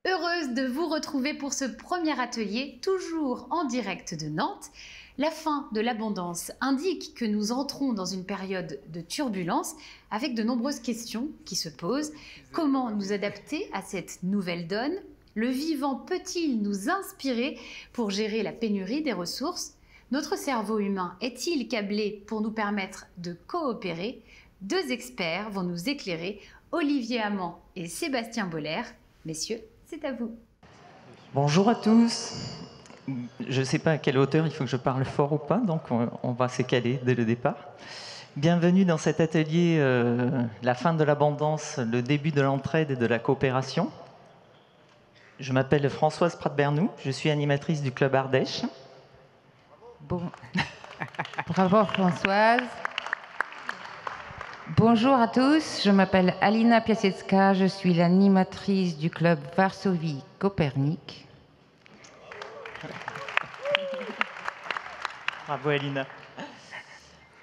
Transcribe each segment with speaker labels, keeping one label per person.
Speaker 1: Heureuse de vous retrouver pour ce premier atelier, toujours en direct de Nantes. La fin de l'abondance indique que nous entrons dans une période de turbulence avec de nombreuses questions qui se posent. Comment nous adapter à cette nouvelle donne? Le vivant peut-il nous inspirer pour gérer la pénurie des ressources? Notre cerveau humain est-il câblé pour nous permettre de coopérer? Deux experts vont nous éclairer, Olivier Amand et Sébastien Boller. Messieurs, c'est à vous.
Speaker 2: Bonjour à tous. Je ne sais pas à quelle hauteur il faut que je parle fort ou pas, donc on va s'écaler dès le départ. Bienvenue dans cet atelier La fin de l'abondance, le début de l'entraide et de la coopération. Je m'appelle Françoise Prat-Bernoux, je suis animatrice du Club Ardèche.
Speaker 3: Bon. Bravo Françoise. Bonjour à tous, je m'appelle Alina Piasecka, je suis l'animatrice du club Varsovie Copernic.
Speaker 2: Bravo Alina.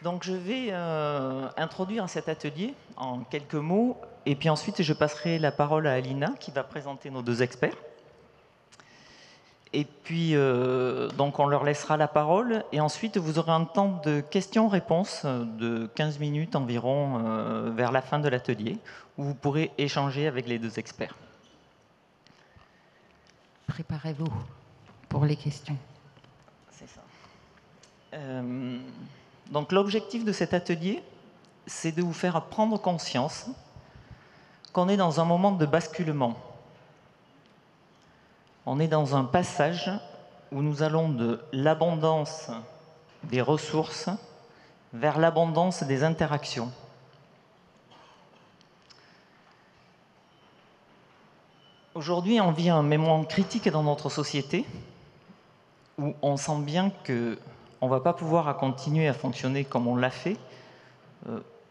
Speaker 2: Donc je vais introduire cet atelier en quelques mots et puis ensuite je passerai la parole à Alina qui va présenter nos deux experts. Et puis, donc on leur laissera la parole et ensuite vous aurez un temps de questions-réponses de 15 minutes environ vers la fin de l'atelier où vous pourrez échanger avec les deux experts.
Speaker 3: Préparez-vous pour les questions.
Speaker 2: C'est ça. Donc l'objectif de cet atelier, c'est de vous faire prendre conscience qu'on est dans un moment de basculement. On est dans un passage où nous allons de l'abondance des ressources vers l'abondance des interactions. Aujourd'hui, on vit un moment critique dans notre société où on sent bien qu'on ne va pas pouvoir continuer à fonctionner comme on l'a fait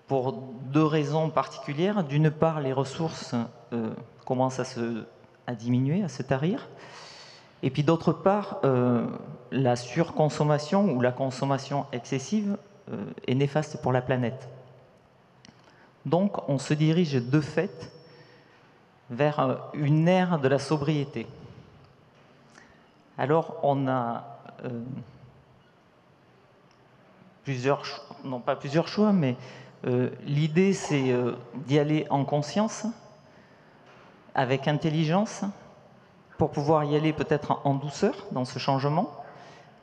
Speaker 2: pour deux raisons particulières. D'une part, les ressources commencent à diminuer, à se tarir. Et puis d'autre part, la surconsommation ou la consommation excessive est néfaste pour la planète. Donc on se dirige de fait vers une ère de la sobriété. Alors on a non pas plusieurs choix, mais l'idée c'est d'y aller en conscience, avec intelligence, pour pouvoir y aller peut-être en douceur dans ce changement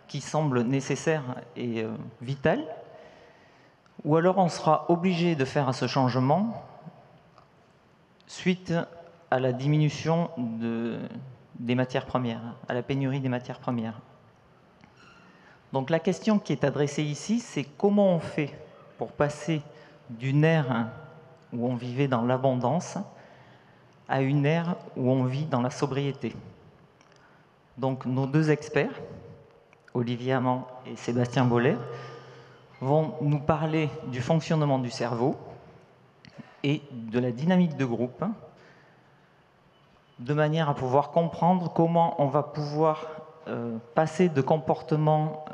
Speaker 2: qui semble nécessaire et vital, ou alors on sera obligé de faire ce changement suite à la diminution des matières premières, à la pénurie des matières premières. Donc la question qui est adressée ici, c'est comment on fait pour passer d'une ère où on vivait dans l'abondance à une ère où on vit dans la sobriété. Donc nos deux experts, Olivier Amand et Sébastien Boller, vont nous parler du fonctionnement du cerveau et de la dynamique de groupe, de manière à pouvoir comprendre comment on va pouvoir passer de comportements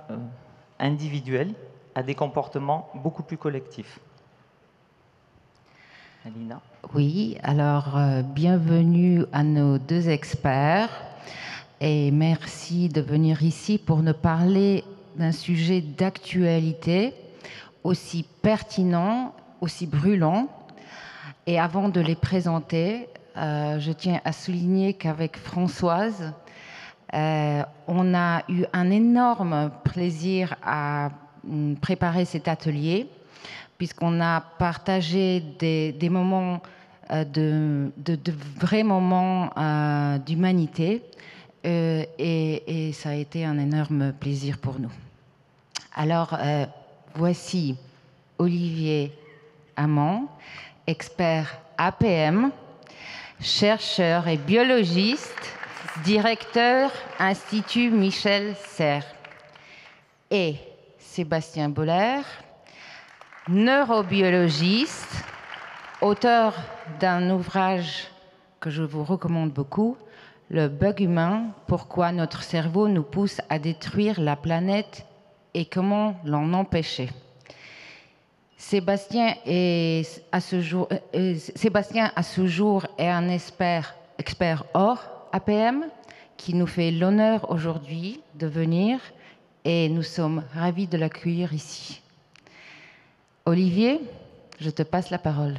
Speaker 2: individuels à des comportements beaucoup plus collectifs. Alina.
Speaker 3: Oui, alors bienvenue à nos deux experts et merci de venir ici pour nous parler d'un sujet d'actualité aussi pertinent, aussi brûlant. Et avant de les présenter, je tiens à souligner qu'avec Françoise, on a eu un énorme plaisir à préparer cet atelier, puisqu'on a partagé des moments, de vrais moments d'humanité, et ça a été un énorme plaisir pour nous. Alors, voici Olivier Amand, expert APM, chercheur et biologiste, directeur Institut Michel Serres, et Sébastien Boller, neurobiologiste, auteur d'un ouvrage que je vous recommande beaucoup, Le bug humain, pourquoi notre cerveau nous pousse à détruire la planète et comment l'en empêcher. Sébastien, à ce jour, est un expert hors APM qui nous fait l'honneur aujourd'hui de venir et nous sommes ravis de l'accueillir ici. Olivier, je te passe la parole.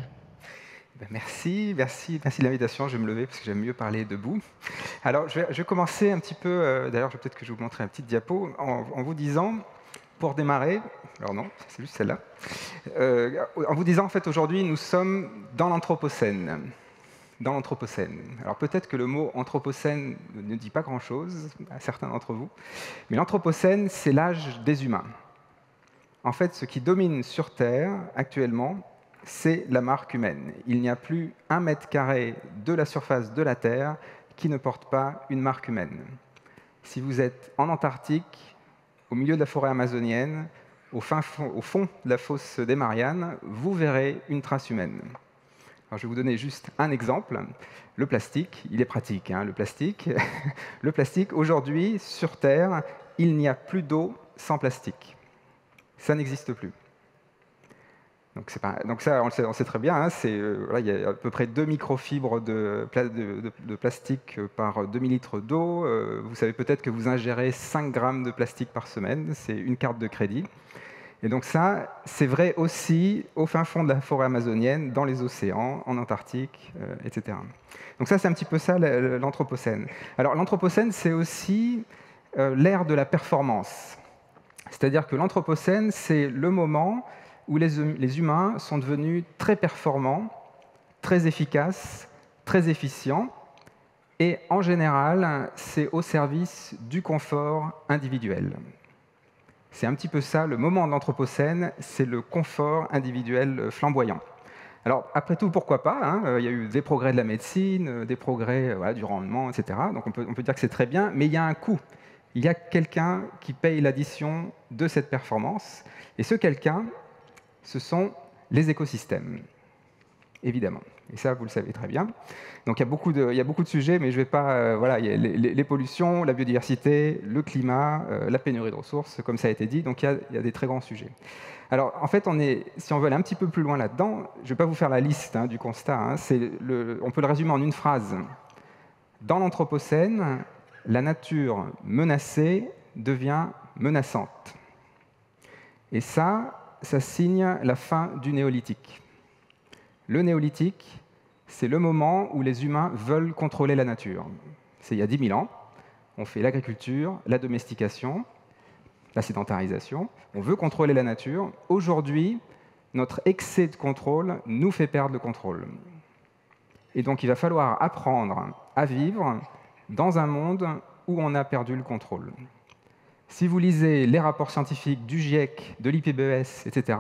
Speaker 4: Merci de l'invitation. Je vais me lever parce que j'aime mieux parler debout. Alors, je vais commencer un petit peu, d'ailleurs, peut-être que je vais vous montrer un petit diapo, en vous disant, pour démarrer, alors non, c'est juste celle-là, en vous disant, en fait, aujourd'hui, nous sommes dans l'Anthropocène. Dans l'Anthropocène. Alors, peut-être que le mot Anthropocène ne dit pas grand-chose à certains d'entre vous, mais l'Anthropocène, c'est l'âge des humains. En fait, ce qui domine sur Terre, actuellement, c'est la marque humaine. Il n'y a plus 1 mètre carré de la surface de la Terre qui ne porte pas une marque humaine. Si vous êtes en Antarctique, au milieu de la forêt amazonienne, au fond de la fosse des Mariannes, vous verrez une trace humaine. Alors, je vais vous donner juste un exemple. Le plastique, il est pratique, hein, le plastique. Le plastique, aujourd'hui, sur Terre, il n'y a plus d'eau sans plastique. Ça n'existe plus. Donc ça, on le sait très bien, hein, voilà, il y a à peu près 2 microfibres de plastique par demi-litre d'eau. Vous savez peut-être que vous ingérez 5 grammes de plastique par semaine, c'est une carte de crédit. Et donc ça, c'est vrai aussi au fin fond de la forêt amazonienne, dans les océans, en Antarctique, etc. Donc ça, c'est un petit peu ça, l'Anthropocène. Alors l'Anthropocène, c'est aussi l'ère de la performance. C'est-à-dire que l'Anthropocène, c'est le moment où les humains sont devenus très performants, très efficaces, très efficients, et en général, c'est au service du confort individuel. C'est un petit peu ça, le moment de l'Anthropocène, c'est le confort individuel flamboyant. Alors, après tout, pourquoi pas, hein, il y a eu des progrès de la médecine, des progrès voilà, du rendement, etc. Donc on peut dire que c'est très bien, mais il y a un coût. Il y a quelqu'un qui paye l'addition de cette performance, et ce quelqu'un, ce sont les écosystèmes, évidemment. Et ça, vous le savez très bien. Donc il y a beaucoup de sujets, mais je ne vais pas... voilà, il y a les pollutions, la biodiversité, le climat, la pénurie de ressources, comme ça a été dit. Donc il y a des très grands sujets. Alors en fait, si on veut aller un petit peu plus loin là-dedans, je ne vais pas vous faire la liste du constat. Hein, on peut le résumer en une phrase. Dans l'Anthropocène, la nature menacée devient menaçante. Et ça signe la fin du néolithique. Le néolithique, c'est le moment où les humains veulent contrôler la nature. C'est il y a 10 000 ans. On fait l'agriculture, la domestication, la sédentarisation. On veut contrôler la nature. Aujourd'hui, notre excès de contrôle nous fait perdre le contrôle. Et donc, il va falloir apprendre à vivre dans un monde où on a perdu le contrôle. Si vous lisez les rapports scientifiques du GIEC, de l'IPBES, etc.,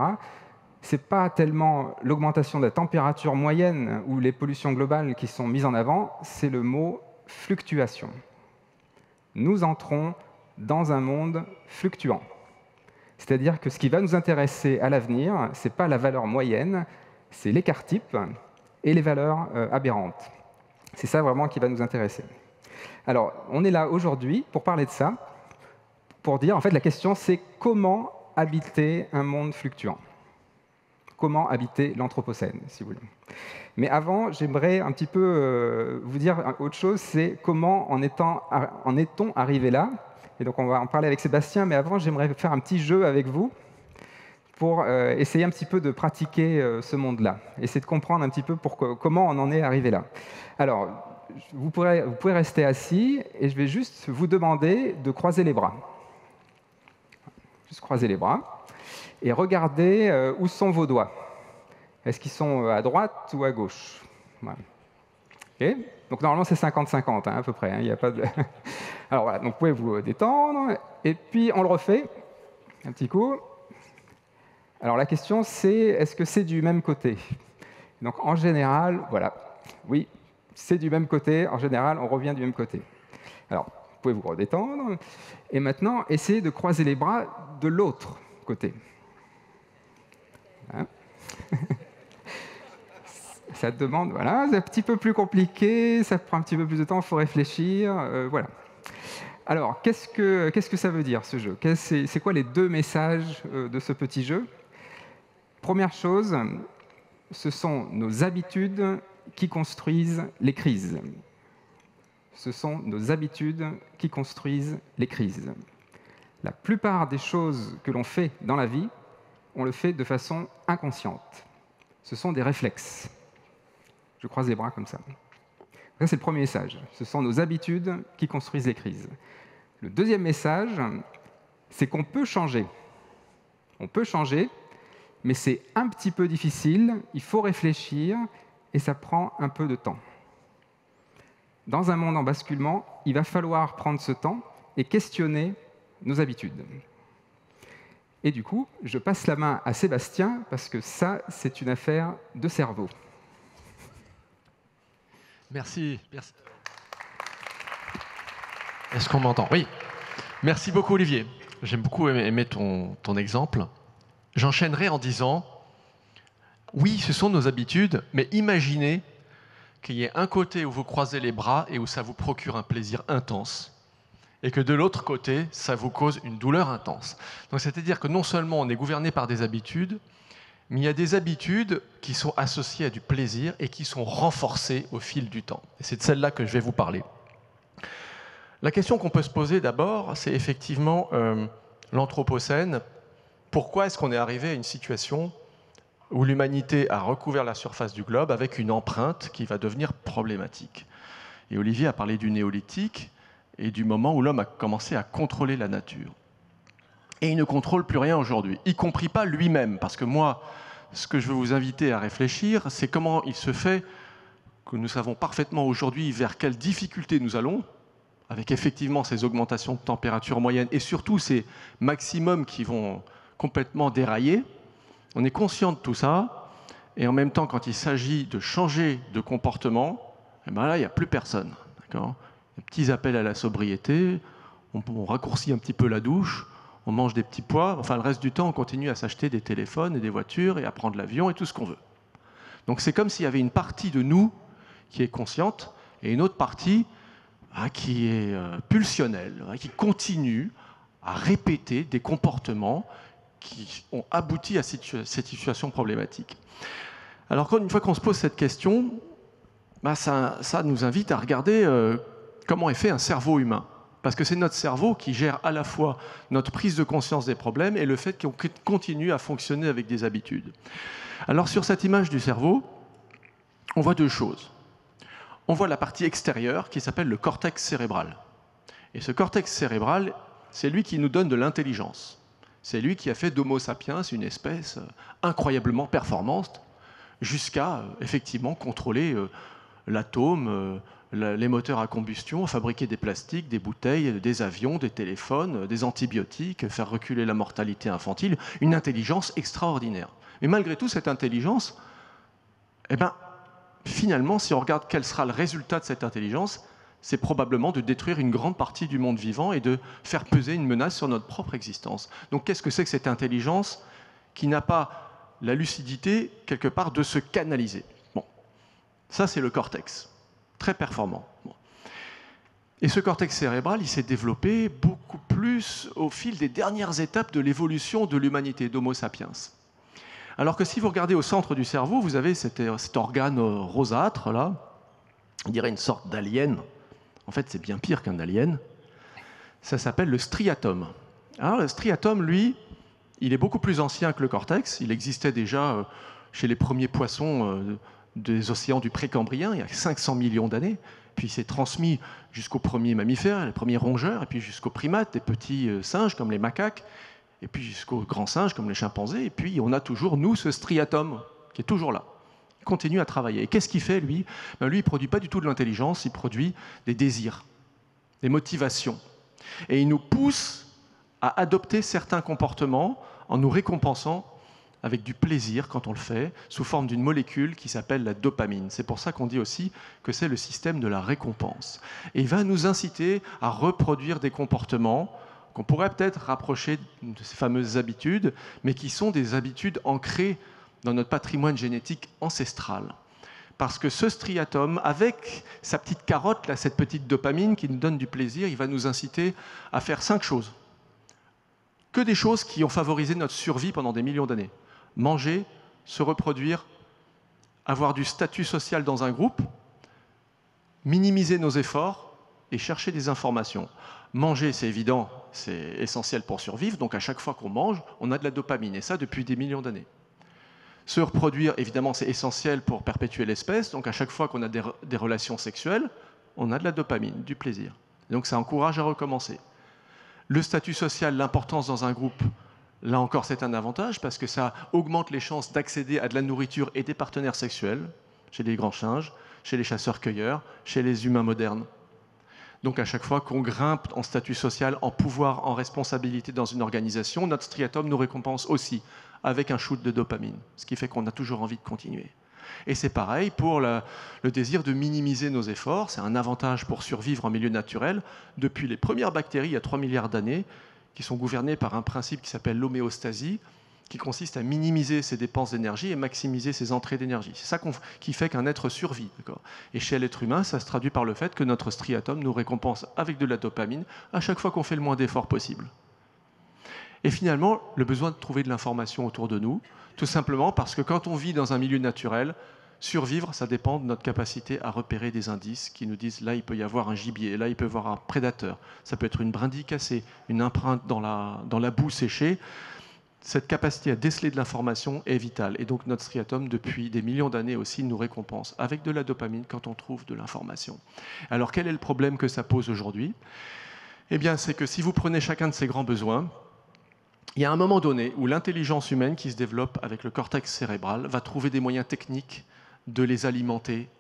Speaker 4: ce n'est pas tellement l'augmentation de la température moyenne ou les pollutions globales qui sont mises en avant, c'est le mot fluctuation. Nous entrons dans un monde fluctuant. C'est-à-dire que ce qui va nous intéresser à l'avenir, ce n'est pas la valeur moyenne, c'est l'écart-type et les valeurs aberrantes. C'est ça vraiment qui va nous intéresser. Alors, on est là aujourd'hui pour parler de ça, pour dire, en fait, la question, c'est comment habiter un monde fluctuant. Comment habiter l'Anthropocène, si vous voulez. Mais avant, j'aimerais un petit peu vous dire autre chose, c'est comment en est-on arrivé là. Et donc, on va en parler avec Sébastien, mais avant, j'aimerais faire un petit jeu avec vous pour essayer un petit peu de pratiquer ce monde-là, essayer de comprendre un petit peu comment on en est arrivé là. Alors, vous pouvez rester assis, et je vais juste vous demander de croiser les bras. Juste croiser les bras. Et regardez où sont vos doigts. Est-ce qu'ils sont à droite ou à gauche? Voilà. Okay. Donc normalement c'est 50-50 à peu près. Il y a pas de... Alors voilà, donc vous pouvez vous détendre. Et puis on le refait. Un petit coup. Alors la question c'est, est-ce que c'est du même côté? Donc en général, voilà. Oui, c'est du même côté. En général, on revient du même côté. Alors, vous pouvez vous redétendre. Et maintenant, essayez de croiser les bras de l'autre côté. Hein? Ça demande, voilà, c'est un petit peu plus compliqué, ça prend un petit peu plus de temps, il faut réfléchir, voilà. Alors, qu'est-ce que ça veut dire, ce jeu? C'est quoi les deux messages de ce petit jeu? Première chose, ce sont nos habitudes qui construisent les crises. Ce sont nos habitudes qui construisent les crises. La plupart des choses que l'on fait dans la vie, on le fait de façon inconsciente. Ce sont des réflexes. Je croise les bras comme ça. Ça, c'est le premier message. Ce sont nos habitudes qui construisent les crises. Le deuxième message, c'est qu'on peut changer. On peut changer, mais c'est un petit peu difficile, il faut réfléchir, et ça prend un peu de temps. Dans un monde en basculement, il va falloir prendre ce temps et questionner nos habitudes. Et du coup, je passe la main à Sébastien, parce que ça, c'est une affaire de cerveau.
Speaker 5: Merci. Est-ce qu'on m'entend? Oui. Merci beaucoup, Olivier. J'aime beaucoup aimer ton exemple. J'enchaînerai en disant, oui, ce sont nos habitudes, mais imaginez qu'il y ait un côté où vous croisez les bras et où ça vous procure un plaisir intense, et que de l'autre côté, ça vous cause une douleur intense. Donc, c'est-à-dire que non seulement on est gouverné par des habitudes, mais il y a des habitudes qui sont associées à du plaisir et qui sont renforcées au fil du temps. Et c'est de celle-là que je vais vous parler. La question qu'on peut se poser d'abord, c'est effectivement l'Anthropocène. Pourquoi est-ce qu'on est arrivé à une situation où l'humanité a recouvert la surface du globe avec une empreinte qui va devenir problématique? Et Olivier a parlé du néolithique et du moment où l'homme a commencé à contrôler la nature. Et il ne contrôle plus rien aujourd'hui, y compris pas lui-même. Parce que moi, ce que je veux vous inviter à réfléchir, c'est comment il se fait que nous savons parfaitement aujourd'hui vers quelles difficultés nous allons, avec effectivement ces augmentations de température moyenne et surtout ces maximums qui vont complètement dérailler. On est conscient de tout ça, et en même temps, quand il s'agit de changer de comportement, eh ben là, il n'y a plus personne. D'accord ? Des petits appels à la sobriété, on raccourcit un petit peu la douche, on mange des petits pois, enfin le reste du temps, on continue à s'acheter des téléphones et des voitures et à prendre l'avion et tout ce qu'on veut. Donc c'est comme s'il y avait une partie de nous qui est consciente et une autre partie qui est pulsionnelle, qui continue à répéter des comportements qui ont abouti à cette situation problématique. Alors une fois qu'on se pose cette question, ça nous invite à regarder comment est fait un cerveau humain. Parce que c'est notre cerveau qui gère à la fois notre prise de conscience des problèmes et le fait qu'on continue à fonctionner avec des habitudes. Alors sur cette image du cerveau, on voit deux choses. On voit la partie extérieure qui s'appelle le cortex cérébral. Et ce cortex cérébral, c'est lui qui nous donne de l'intelligence. C'est lui qui a fait d'Homo sapiens une espèce incroyablement performante jusqu'à effectivement contrôler l'atome, les moteurs à combustion, fabriquer des plastiques, des bouteilles, des avions, des téléphones, des antibiotiques, faire reculer la mortalité infantile, une intelligence extraordinaire. Mais malgré tout, cette intelligence, finalement, si on regarde quel sera le résultat de cette intelligence, c'est probablement de détruire une grande partie du monde vivant et de faire peser une menace sur notre propre existence. Donc qu'est-ce que c'est que cette intelligence qui n'a pas la lucidité, quelque part, de se canaliser? Bon, ça c'est le cortex. Très performant. Bon. Et ce cortex cérébral, il s'est développé beaucoup plus au fil des dernières étapes de l'évolution de l'humanité, d'Homo sapiens. Alors que si vous regardez au centre du cerveau, vous avez cet organe rosâtre, là, on dirait une sorte d'alien. En fait, c'est bien pire qu'un alien. Ça s'appelle le striatum. Alors, le striatum, lui, il est beaucoup plus ancien que le cortex. Il existait déjà chez les premiers poissons des océans du Précambrien, il y a 500 millions d'années, puis il s'est transmis jusqu'aux premiers mammifères, les premiers rongeurs, et puis jusqu'aux primates, des petits singes comme les macaques, et puis jusqu'aux grands singes comme les chimpanzés, et puis on a toujours, nous, ce striatum, qui est toujours là. Il continue à travailler. Et qu'est-ce qu'il fait, lui? Lui, il ne produit pas du tout de l'intelligence, il produit des désirs, des motivations. Et il nous pousse à adopter certains comportements en nous récompensant avec du plaisir quand on le fait, sous forme d'une molécule qui s'appelle la dopamine. C'est pour ça qu'on dit aussi que c'est le système de la récompense. Et il va nous inciter à reproduire des comportements qu'on pourrait peut-être rapprocher de ces fameuses habitudes, mais qui sont des habitudes ancrées dans notre patrimoine génétique ancestral. Parce que ce striatum, avec sa petite carotte, là, cette petite dopamine qui nous donne du plaisir, il va nous inciter à faire 5 choses. Que des choses qui ont favorisé notre survie pendant des millions d'années. Manger, se reproduire, avoir du statut social dans un groupe, minimiser nos efforts et chercher des informations. Manger, c'est évident, c'est essentiel pour survivre, donc à chaque fois qu'on mange, on a de la dopamine, et ça depuis des millions d'années. Se reproduire, évidemment, c'est essentiel pour perpétuer l'espèce, donc à chaque fois qu'on a des relations sexuelles, on a de la dopamine, du plaisir. Donc ça encourage à recommencer. Le statut social, l'importance dans un groupe, là encore c'est un avantage parce que ça augmente les chances d'accéder à de la nourriture et des partenaires sexuels, chez les grands singes, chez les chasseurs-cueilleurs, chez les humains modernes. Donc à chaque fois qu'on grimpe en statut social, en pouvoir, en responsabilité dans une organisation, notre striatum nous récompense aussi avec un shoot de dopamine, ce qui fait qu'on a toujours envie de continuer. Et c'est pareil pour le désir de minimiser nos efforts, c'est un avantage pour survivre en milieu naturel. Depuis les premières bactéries, il y a 3 milliards d'années, qui sont gouvernées par un principe qui s'appelle l'homéostasie, qui consiste à minimiser ses dépenses d'énergie et maximiser ses entrées d'énergie. C'est ça qui fait qu'un être survit. Et chez l'être humain, ça se traduit par le fait que notre striatum nous récompense avec de la dopamine à chaque fois qu'on fait le moins d'efforts possible. Et finalement, le besoin de trouver de l'information autour de nous, tout simplement parce que quand on vit dans un milieu naturel, survivre, ça dépend de notre capacité à repérer des indices qui nous disent là, il peut y avoir un gibier, là, il peut y avoir un prédateur. Ça peut être une brindille cassée, une empreinte dans la boue séchée. Cette capacité à déceler de l'information est vitale. Et donc notre striatum, depuis des millions d'années aussi, nous récompense avec de la dopamine quand on trouve de l'information. Alors quel est le problème que ça pose aujourd'hui ? Eh bien, c'est que si vous prenez chacun de ces grands besoins, il y a un moment donné où l'intelligence humaine qui se développe avec le cortex cérébral va trouver des moyens techniques de les alimenter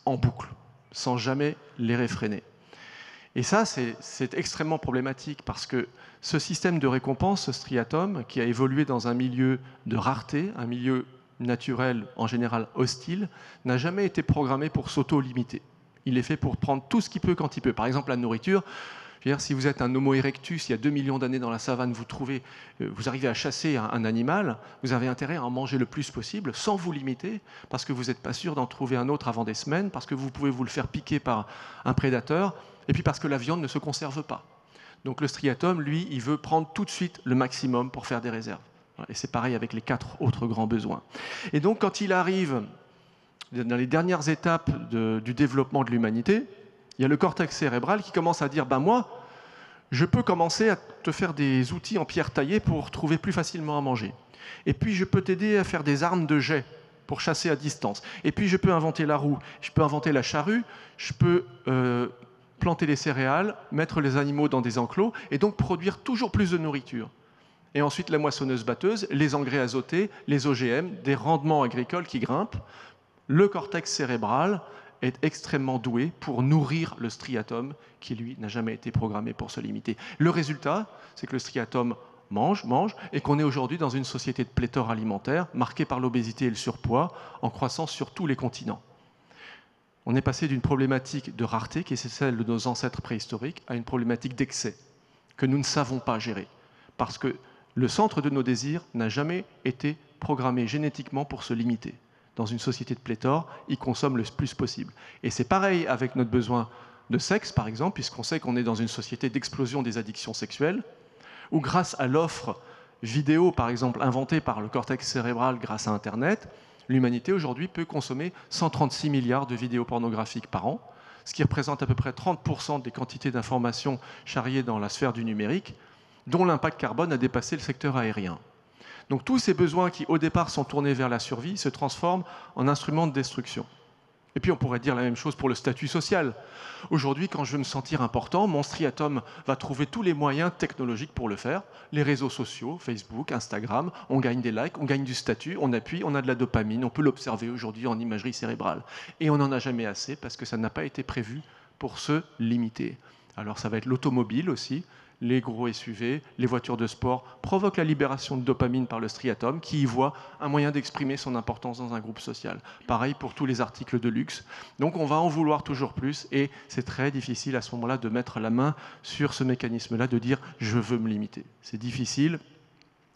Speaker 5: en boucle, sans jamais les réfréner. Et ça, c'est extrêmement problématique parce que ce système de récompense, ce striatum, qui a évolué dans un milieu de rareté, un milieu naturel en général hostile, n'a jamais été programmé pour s'auto-limiter. Il est fait pour prendre tout ce qu'il peut quand il peut. Par exemple, la nourriture. Je veux dire, si vous êtes un Homo erectus, il y a 2 millions d'années dans la savane, vous arrivez à chasser un animal, vous avez intérêt à en manger le plus possible, sans vous limiter, parce que vous n'êtes pas sûr d'en trouver un autre avant des semaines, parce que vous pouvez vous le faire piquer par un prédateur, et puis parce que la viande ne se conserve pas. Donc le striatum, lui, il veut prendre tout de suite le maximum pour faire des réserves. Et c'est pareil avec les 4 autres grands besoins. Et donc quand il arrive dans les dernières étapes du développement de l'humanité, il y a le cortex cérébral qui commence à dire « moi, je peux commencer à te faire des outils en pierre taillée pour trouver plus facilement à manger. Et puis je peux t'aider à faire des armes de jet pour chasser à distance. Et puis je peux inventer la roue, je peux inventer la charrue, je peux planter les céréales, mettre les animaux dans des enclos et donc produire toujours plus de nourriture. Et ensuite la moissonneuse-batteuse, les engrais azotés, les OGM, des rendements agricoles qui grimpent. Le cortex cérébral est extrêmement doué pour nourrir le striatum qui, lui, n'a jamais été programmé pour se limiter. Le résultat, c'est que le striatum mange, et qu'on est aujourd'hui dans une société de pléthore alimentaire marquée par l'obésité et le surpoids, en croissance sur tous les continents. On est passé d'une problématique de rareté, qui est celle de nos ancêtres préhistoriques, à une problématique d'excès, que nous ne savons pas gérer, parce que le centre de nos désirs n'a jamais été programmé génétiquement pour se limiter. Dans une société de pléthore, il consomme le plus possible. Et c'est pareil avec notre besoin de sexe, par exemple, puisqu'on sait qu'on est dans une société d'explosion des addictions sexuelles, où grâce à l'offre vidéo, par exemple, inventée par le cortex cérébral grâce à Internet, l'humanité aujourd'hui peut consommer 136 milliards de vidéos pornographiques par an, ce qui représente à peu près 30% des quantités d'informations charriées dans la sphère du numérique, dont l'impact carbone a dépassé le secteur aérien. Donc tous ces besoins qui, au départ, sont tournés vers la survie, se transforment en instruments de destruction. Et puis on pourrait dire la même chose pour le statut social. Aujourd'hui, quand je veux me sentir important, mon striatum va trouver tous les moyens technologiques pour le faire. Les réseaux sociaux, Facebook, Instagram, on gagne des likes, on gagne du statut, on appuie, on a de la dopamine, on peut l'observer aujourd'hui en imagerie cérébrale. Et on n'en a jamais assez parce que ça n'a pas été prévu pour se limiter. Alors ça va être l'automobile aussi. Les gros SUV, les voitures de sport provoquent la libération de dopamine par le striatum qui y voit un moyen d'exprimer son importance dans un groupe social. Pareil pour tous les articles de luxe. Donc on va en vouloir toujours plus et c'est très difficile à ce moment-là de mettre la main sur ce mécanisme-là, de dire « je veux me limiter ». C'est difficile,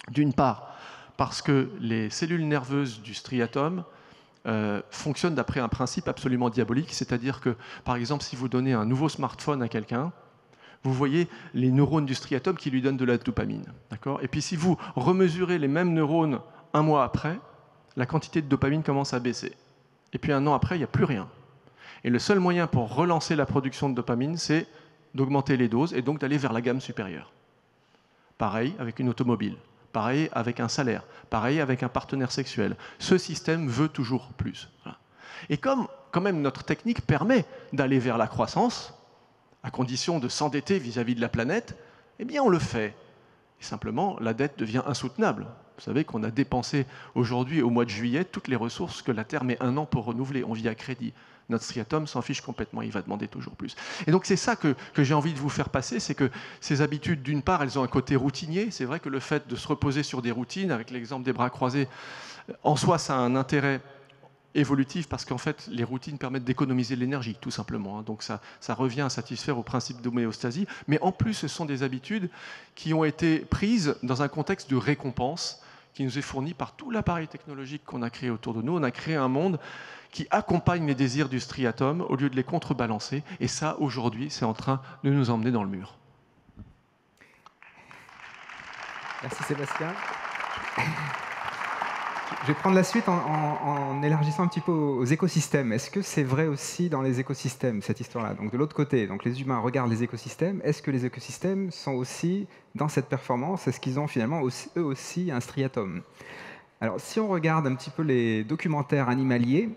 Speaker 5: d'une part, parce que les cellules nerveuses du striatum fonctionne d'après un principe absolument diabolique, c'est-à-dire que, par exemple, si vous donnez un nouveau smartphone à quelqu'un, vous voyez les neurones du striatum qui lui donnent de la dopamine. Et puis si vous remesurez les mêmes neurones un mois après, la quantité de dopamine commence à baisser. Et puis un an après, il n'y a plus rien. Et le seul moyen pour relancer la production de dopamine, c'est d'augmenter les doses et donc d'aller vers la gamme supérieure. Pareil avec une automobile, pareil avec un salaire, pareil avec un partenaire sexuel. Ce système veut toujours plus. Voilà. Et comme quand même notre technique permet d'aller vers la croissance, à condition de s'endetter vis-à-vis de la planète, eh bien on le fait. Et simplement, la dette devient insoutenable. Vous savez qu'on a dépensé aujourd'hui, au mois de juillet, toutes les ressources que la Terre met 1 an pour renouveler. On vit à crédit. Notre striatum s'en fiche complètement, il va demander toujours plus. Et donc c'est ça que j'ai envie de vous faire passer, c'est que ces habitudes, d'une part, elles ont un côté routinier. C'est vrai que le fait de se reposer sur des routines, avec l'exemple des bras croisés, en soi, ça a un intérêt évolutif parce qu'en fait, les routines permettent d'économiser de l'énergie, tout simplement. Donc ça revient à satisfaire au principe d'homéostasie. Mais en plus, ce sont des habitudes qui ont été prises dans un contexte de récompense qui nous est fourni par tout l'appareil technologique qu'on a créé autour de nous. On a créé un monde qui accompagne les désirs du striatum au lieu de les contrebalancer. Et ça, aujourd'hui, c'est en train de nous emmener dans le mur.
Speaker 4: Merci Sébastien. Je vais prendre la suite en élargissant un petit peu aux écosystèmes. Est-ce que c'est vrai aussi dans les écosystèmes, cette histoire-là? Donc de l'autre côté, donc les humains regardent les écosystèmes. Est-ce que les écosystèmes sont aussi dans cette performance? Est-ce qu'ils ont finalement eux aussi un striatum? Alors si on regarde un petit peu les documentaires animaliers,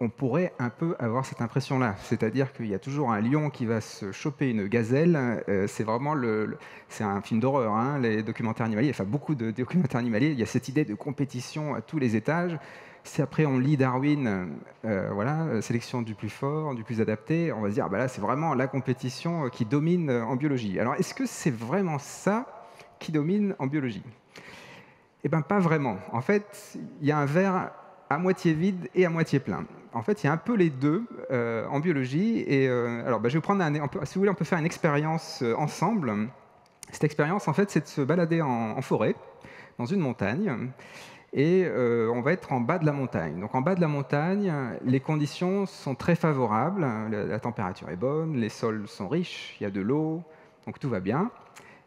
Speaker 4: on pourrait un peu avoir cette impression-là. C'est-à-dire qu'il y a toujours un lion qui va se choper une gazelle. C'est vraiment c'est un film d'horreur, hein, les documentaires animaliers. Enfin, beaucoup de documentaires animaliers. Il y a cette idée de compétition à tous les étages. Si après on lit Darwin, voilà, sélection du plus fort, du plus adapté, on va se dire, ah, bah là, c'est vraiment la compétition qui domine en biologie. Alors, est-ce que c'est vraiment ça qui domine en biologie? Eh bien, pas vraiment. En fait, il y a un verre à moitié vide et à moitié plein. En fait, il y a un peu les deux en biologie. Et alors, je vais vous prendre si vous voulez, on peut faire une expérience ensemble. Cette expérience, en fait, c'est de se balader en forêt, dans une montagne, et on va être en bas de la montagne. Donc, en bas de la montagne, les conditions sont très favorables. La température est bonne, les sols sont riches, il y a de l'eau, donc tout va bien.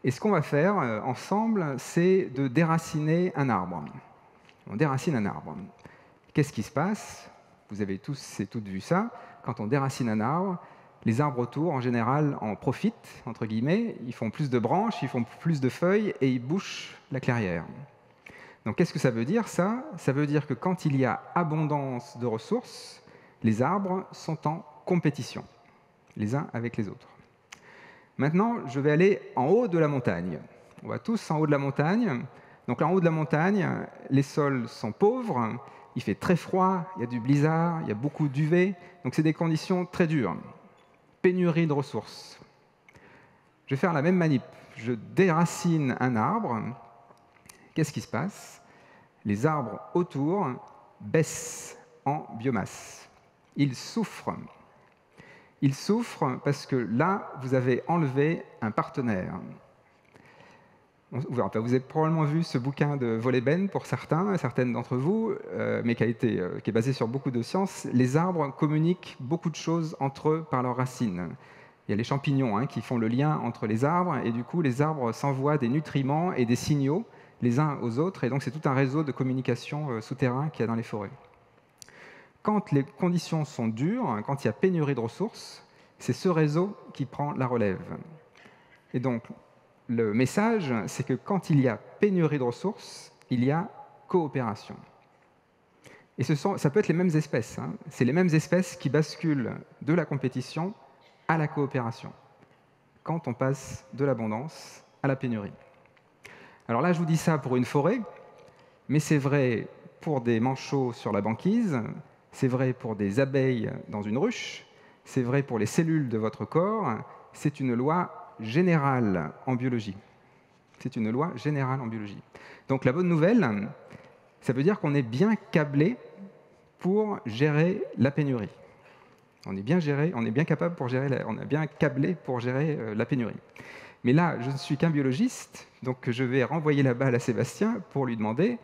Speaker 4: Et ce qu'on va faire ensemble, c'est de déraciner un arbre. On déracine un arbre. Qu'est-ce qui se passe? Vous avez tous et toutes vu ça. Quand on déracine un arbre, les arbres autour, en général, en profitent, entre guillemets. Ils font plus de branches, ils font plus de feuilles et ils bouchent la clairière. Donc, qu'est-ce que ça veut dire, ça? Ça veut dire que quand il y a abondance de ressources, les arbres sont en compétition, les uns avec les autres. Maintenant, je vais aller en haut de la montagne. On va tous en haut de la montagne. Donc, en haut de la montagne, les sols sont pauvres. Il fait très froid, il y a du blizzard, il y a beaucoup d'UV, donc c'est des conditions très dures. Pénurie de ressources. Je vais faire la même manip. Je déracine un arbre. Qu'est-ce qui se passe? Les arbres autour baissent en biomasse. Ils souffrent. Ils souffrent parce que là, vous avez enlevé un partenaire. Vous avez probablement vu ce bouquin de Wolleben pour certaines d'entre vous, mais qui est basé sur beaucoup de sciences. Les arbres communiquent beaucoup de choses entre eux par leurs racines. Il y a les champignons qui font le lien entre les arbres, et du coup, les arbres s'envoient des nutriments et des signaux les uns aux autres, et donc c'est tout un réseau de communication souterrain qu'il y a dans les forêts. Quand les conditions sont dures, quand il y a pénurie de ressources, c'est ce réseau qui prend la relève. Et donc, le message, c'est que quand il y a pénurie de ressources, il y a coopération. Et ça peut être les mêmes espèces. C'est les mêmes espèces qui basculent de la compétition à la coopération, quand on passe de l'abondance à la pénurie. Alors là, je vous dis ça pour une forêt, mais c'est vrai pour des manchots sur la banquise, c'est vrai pour des abeilles dans une ruche, c'est vrai pour les cellules de votre corps, c'est une loi générale en biologie. C'est une loi générale en biologie. Donc la bonne nouvelle, ça veut dire qu'on est bien câblé pour gérer la pénurie. On est bien capable pour gérer, on est bien câblé pour gérer la pénurie. Mais là, je ne suis qu'un biologiste, donc je vais renvoyer la balle à Sébastien pour lui demander,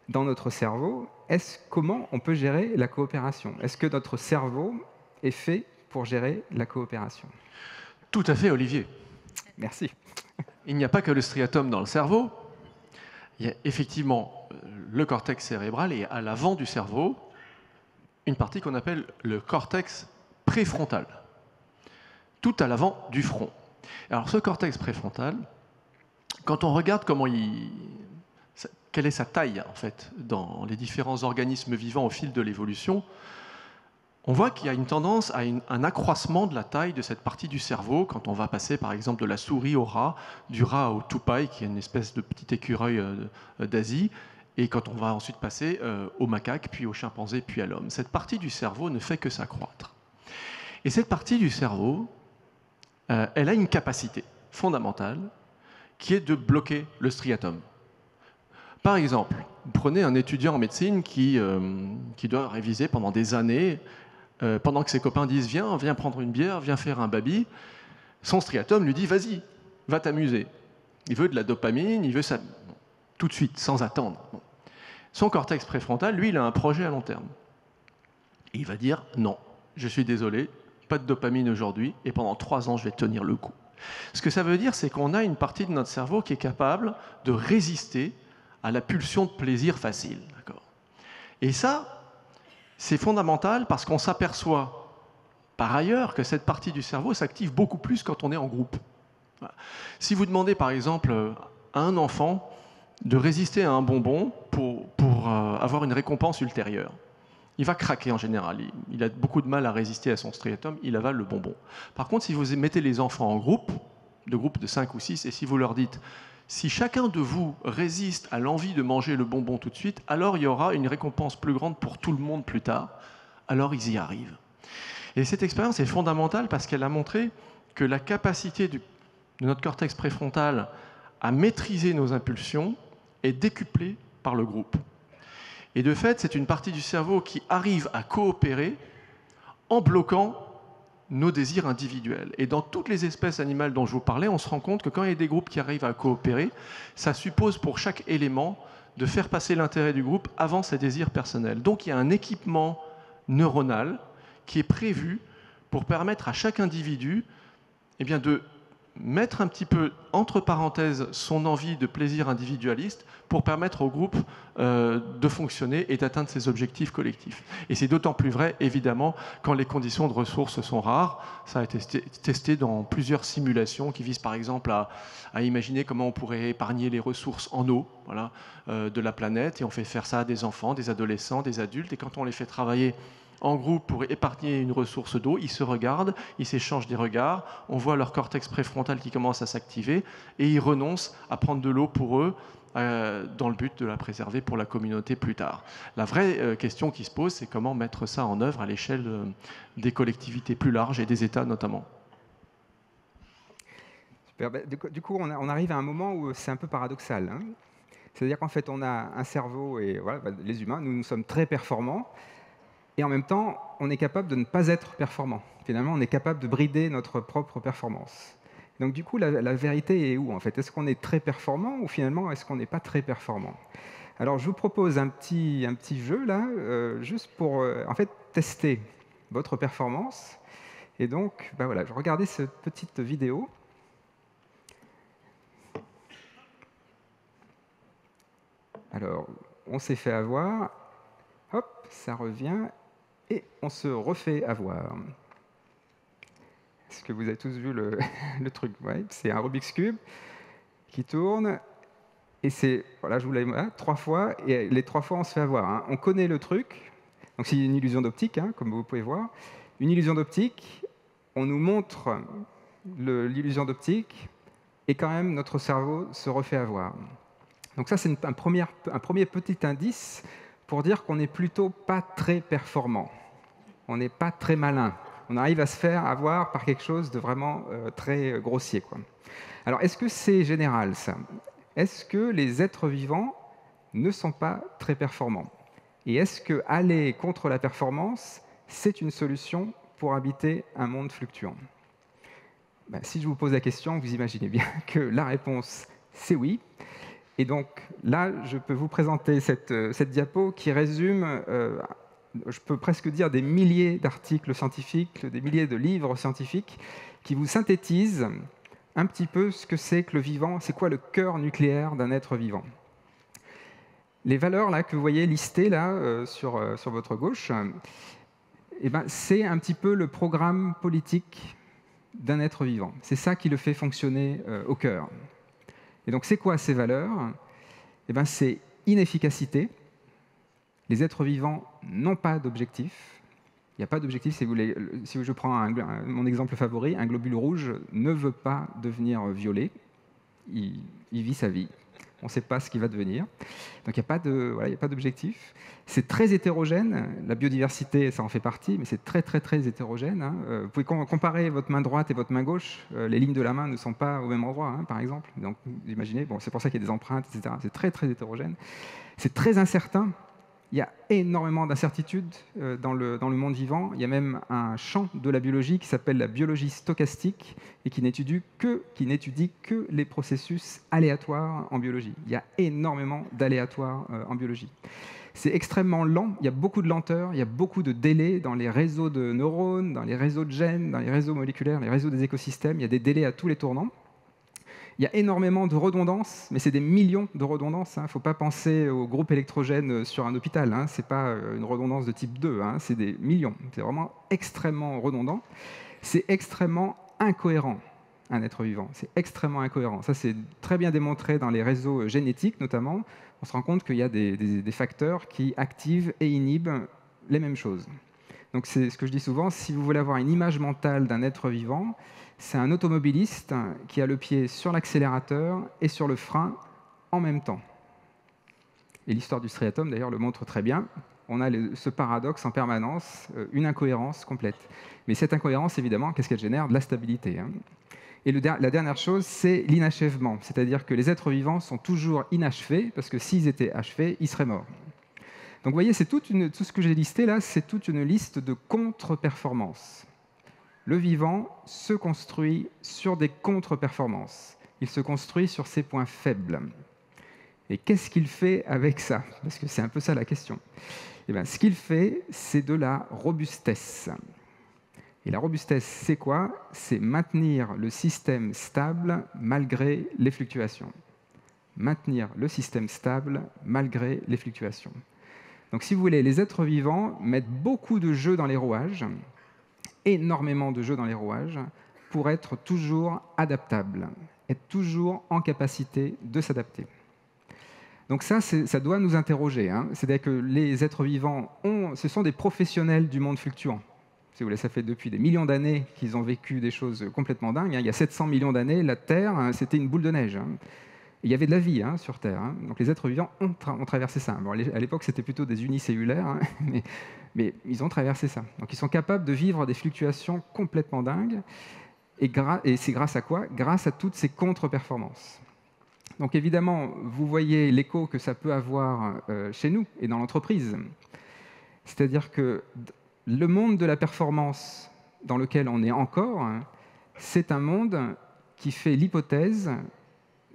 Speaker 4: dans notre cerveau, comment on peut gérer la coopération? Est-ce que notre cerveau est fait pour gérer la coopération?
Speaker 5: Tout à fait, Olivier.
Speaker 4: Merci.
Speaker 5: Il n'y a pas que le striatum dans le cerveau. Il y a effectivement le cortex cérébral et à l'avant du cerveau, une partie qu'on appelle le cortex préfrontal, tout à l'avant du front. Alors ce cortex préfrontal, quand on regarde quelle est sa taille en fait dans les différents organismes vivants au fil de l'évolution, on voit qu'il y a une tendance à un accroissement de la taille de cette partie du cerveau quand on va passer par exemple de la souris au rat, du rat au tupai, qui est une espèce de petit écureuil d'Asie, et quand on va ensuite passer au macaque, puis au chimpanzé, puis à l'homme. Cette partie du cerveau ne fait que s'accroître. Et cette partie du cerveau, elle a une capacité fondamentale qui est de bloquer le striatum. Par exemple, prenez un étudiant en médecine qui doit réviser pendant des années, pendant que ses copains disent « viens prendre une bière, viens faire un baby », son striatum lui dit « vas-y, va t'amuser ». Il veut de la dopamine, il veut ça tout de suite, sans attendre. Son cortex préfrontal, lui, il a un projet à long terme. Et il va dire « non, je suis désolé, pas de dopamine aujourd'hui, et pendant 3 ans, je vais tenir le coup ». Ce que ça veut dire, c'est qu'on a une partie de notre cerveau qui est capable de résister à la pulsion de plaisir facile. Et ça, c'est fondamental parce qu'on s'aperçoit par ailleurs que cette partie du cerveau s'active beaucoup plus quand on est en groupe. Si vous demandez par exemple à un enfant de résister à un bonbon pour avoir une récompense ultérieure, il va craquer en général. Il a beaucoup de mal à résister à son striatum, il avale le bonbon. Par contre, si vous mettez les enfants en groupe de 5 ou 6, et si vous leur dites « si chacun de vous résiste à l'envie de manger le bonbon tout de suite, alors il y aura une récompense plus grande pour tout le monde plus tard », alors ils y arrivent. Et cette expérience est fondamentale parce qu'elle a montré que la capacité de notre cortex préfrontal à maîtriser nos impulsions est décuplée par le groupe. Et de fait, c'est une partie du cerveau qui arrive à coopérer en bloquant nos désirs individuels. Et dans toutes les espèces animales dont je vous parlais, on se rend compte que quand il y a des groupes qui arrivent à coopérer, ça suppose pour chaque élément de faire passer l'intérêt du groupe avant ses désirs personnels. Donc il y a un équipement neuronal qui est prévu pour permettre à chaque individu de mettre un petit peu entre parenthèses son envie de plaisir individualiste pour permettre au groupe de fonctionner et d'atteindre ses objectifs collectifs. Et c'est d'autant plus vrai, évidemment, quand les conditions de ressources sont rares. Ça a été testé dans plusieurs simulations qui visent par exemple à imaginer comment on pourrait épargner les ressources en eau de la planète. Et on fait faire ça à des enfants, des adolescents, des adultes. Et quand on les fait travailler en groupe pour épargner une ressource d'eau, ils se regardent, ils s'échangent des regards, on voit leur cortex préfrontal qui commence à s'activer et ils renoncent à prendre de l'eau pour eux dans le but de la préserver pour la communauté plus tard. La vraie question qui se pose, c'est comment mettre ça en œuvre à l'échelle des collectivités plus larges et des États notamment.
Speaker 4: Super. Du coup, on arrive à un moment où c'est un peu paradoxal. C'est-à-dire qu'en fait, on a un cerveau et voilà, les humains, nous sommes très performants. Et en même temps, on est capable de ne pas être performant. Finalement, on est capable de brider notre propre performance. Donc du coup, la vérité est où en fait? Est-ce qu'on est très performant ou finalement est-ce qu'on n'est pas très performant? Alors je vous propose un petit jeu là, juste pour en fait tester votre performance. Et donc, voilà, regardez cette petite vidéo. Alors, on s'est fait avoir. Hop, ça revient. Et on se refait avoir. Est-ce que vous avez tous vu le truc? Ouais, c'est un Rubik's Cube qui tourne. Et c'est, voilà, je vous l'ai dit 3 fois. Et les 3 fois, on se fait avoir. On connaît le truc. Donc c'est une illusion d'optique, comme vous pouvez voir. Une illusion d'optique, on nous montre l'illusion d'optique. Et quand même, notre cerveau se refait avoir. Donc ça, c'est un premier petit indice pour dire qu'on n'est plutôt pas très performant. On n'est pas très malin. On arrive à se faire avoir par quelque chose de vraiment très grossier, quoi. Alors, est-ce que c'est général, ça? Est-ce que les êtres vivants ne sont pas très performants? Et est-ce qu'aller contre la performance, c'est une solution pour habiter un monde fluctuant? Si je vous pose la question, vous imaginez bien que la réponse, c'est oui. Et donc là, je peux vous présenter cette diapo qui résume, je peux presque dire, des milliers d'articles scientifiques, des milliers de livres scientifiques qui vous synthétisent un petit peu ce que c'est que le vivant, c'est quoi le cœur nucléaire d'un être vivant. Les valeurs là, que vous voyez listées là, sur votre gauche, eh ben, c'est un petit peu le programme politique d'un être vivant. C'est ça qui le fait fonctionner au cœur. Et donc, c'est quoi ces valeurs? Eh ben, c'est inefficacité. Les êtres vivants n'ont pas d'objectif. Il n'y a pas d'objectif. Si je prends mon exemple favori, un globule rouge ne veut pas devenir violet. Il vit sa vie. On ne sait pas ce qu'il va devenir. Donc, il n'y a pas d'objectif. C'est très hétérogène. La biodiversité, ça en fait partie, mais c'est très, très, très hétérogène. Hein. Vous pouvez comparer votre main droite et votre main gauche. Les lignes de la main ne sont pas au même endroit, hein, par exemple. Donc, vous imaginez, bon, c'est pour ça qu'il y a des empreintes, etc. C'est très, très hétérogène. C'est très incertain. Il y a énormément d'incertitudes dans le monde vivant. Il y a même un champ de la biologie qui s'appelle la biologie stochastique et qui n'étudie que les processus aléatoires en biologie. Il y a énormément d'aléatoires en biologie. C'est extrêmement lent, il y a beaucoup de lenteur, il y a beaucoup de délais dans les réseaux de neurones, dans les réseaux de gènes, dans les réseaux moléculaires, les réseaux des écosystèmes. Il y a des délais à tous les tournants. Il y a énormément de redondances, mais c'est des millions de redondances. Il ne faut pas penser au groupe électrogène sur un hôpital. Ce n'est pas une redondance de type 2, c'est des millions. C'est vraiment extrêmement redondant. C'est extrêmement incohérent, un être vivant. C'est extrêmement incohérent. Ça, c'est très bien démontré dans les réseaux génétiques, notamment. On se rend compte qu'il y a des facteurs qui activent et inhibent les mêmes choses. Donc, c'est ce que je dis souvent, si vous voulez avoir une image mentale d'un être vivant, c'est un automobiliste qui a le pied sur l'accélérateur et sur le frein en même temps. Et l'histoire du striatum, d'ailleurs, le montre très bien. On a ce paradoxe en permanence, une incohérence complète. Mais cette incohérence, évidemment, qu'est-ce qu'elle génère? De la stabilité. Et la dernière chose, c'est l'inachèvement. C'est-à-dire que les êtres vivants sont toujours inachevés, parce que s'ils étaient achevés, ils seraient morts. Donc vous voyez, tout ce que j'ai listé là, c'est toute une liste de contre-performances. Le vivant se construit sur des contre-performances. Il se construit sur ses points faibles. Et qu'est-ce qu'il fait avec ça? Parce que c'est un peu ça la question. Eh bien, ce qu'il fait, c'est de la robustesse. Et la robustesse, c'est quoi? C'est maintenir le système stable malgré les fluctuations. Maintenir le système stable malgré les fluctuations. Donc, si vous voulez, les êtres vivants mettent beaucoup de jeux dans les rouages, énormément de jeux dans les rouages, pour être toujours adaptables, être toujours en capacité de s'adapter. Donc ça doit nous interroger. C'est-à-dire que les êtres vivants, ce sont des professionnels du monde fluctuant. Si vous voulez, ça fait depuis des millions d'années qu'ils ont vécu des choses complètement dingues. Il y a 700 millions d'années, la Terre, c'était une boule de neige. Il y avait de la vie sur Terre. Donc les êtres vivants ont traversé ça. Bon, à l'époque, c'était plutôt des unicellulaires, mais ils ont traversé ça. Donc ils sont capables de vivre des fluctuations complètement dingues. Et c'est grâce à quoi? Grâce à toutes ces contre-performances. Donc évidemment, vous voyez l'écho que ça peut avoir chez nous et dans l'entreprise. C'est-à-dire que le monde de la performance dans lequel on est encore, c'est un monde qui fait l'hypothèse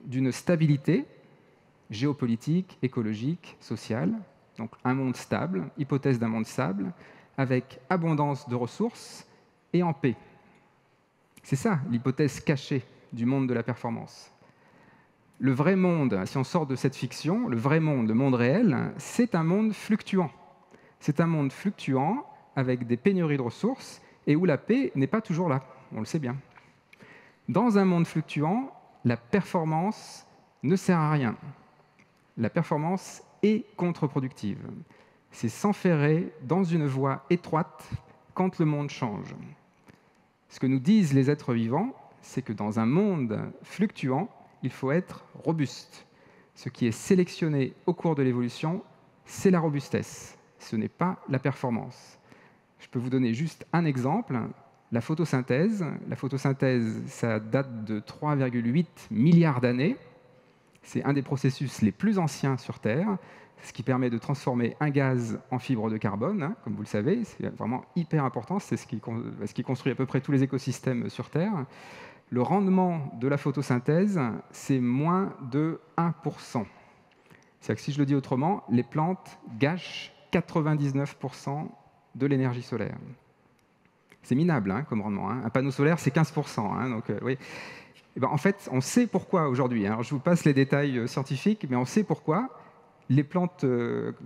Speaker 4: d'une stabilité géopolitique, écologique, sociale. Donc un monde stable, hypothèse d'un monde stable, avec abondance de ressources et en paix. C'est ça l'hypothèse cachée du monde de la performance. Le vrai monde, si on sort de cette fiction, le vrai monde, le monde réel, c'est un monde fluctuant. C'est un monde fluctuant avec des pénuries de ressources et où la paix n'est pas toujours là, on le sait bien. Dans un monde fluctuant, la performance ne sert à rien. La performance est contre-productive. C'est s'enferrer dans une voie étroite quand le monde change. Ce que nous disent les êtres vivants, c'est que dans un monde fluctuant, il faut être robuste. Ce qui est sélectionné au cours de l'évolution, c'est la robustesse. Ce n'est pas la performance. Je peux vous donner juste un exemple. La photosynthèse. La photosynthèse, ça date de 3,8 milliards d'années. C'est un des processus les plus anciens sur Terre, ce qui permet de transformer un gaz en fibre de carbone, comme vous le savez. C'est vraiment hyper important. C'est ce qui construit à peu près tous les écosystèmes sur Terre. Le rendement de la photosynthèse, c'est moins de 1%. C'est-à-dire que si je le dis autrement, les plantes gâchent 99% de l'énergie solaire. C'est minable hein, comme rendement. Hein. Un panneau solaire, c'est 15%. Hein, donc, oui. Et ben, en fait, on sait pourquoi aujourd'hui. Hein. Alors, je vous passe les détails scientifiques, mais on sait pourquoi les plantes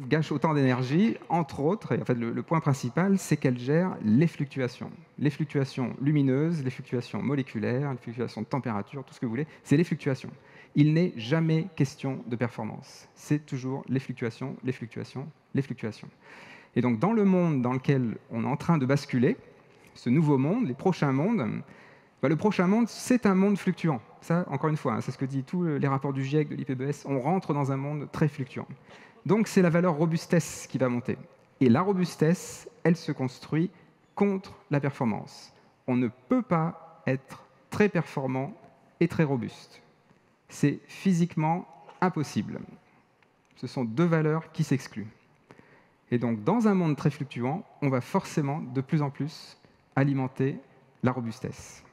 Speaker 4: gâchent autant d'énergie, entre autres. Et en fait, le point principal, c'est qu'elles gèrent les fluctuations. Les fluctuations lumineuses, les fluctuations moléculaires, les fluctuations de température, tout ce que vous voulez. C'est les fluctuations. Il n'est jamais question de performance. C'est toujours les fluctuations, les fluctuations, les fluctuations. Et donc, dans le monde dans lequel on est en train de basculer, ce nouveau monde, les prochains mondes, le prochain monde, c'est un monde fluctuant. Ça, encore une fois, hein, c'est ce que disent tous les rapports du GIEC, de l'IPBES. On rentre dans un monde très fluctuant. Donc, c'est la valeur robustesse qui va monter. Et la robustesse, elle se construit contre la performance. On ne peut pas être très performant et très robuste. C'est physiquement impossible. Ce sont deux valeurs qui s'excluent. Et donc, dans un monde très fluctuant, on va forcément de plus en plus alimenter la robustesse.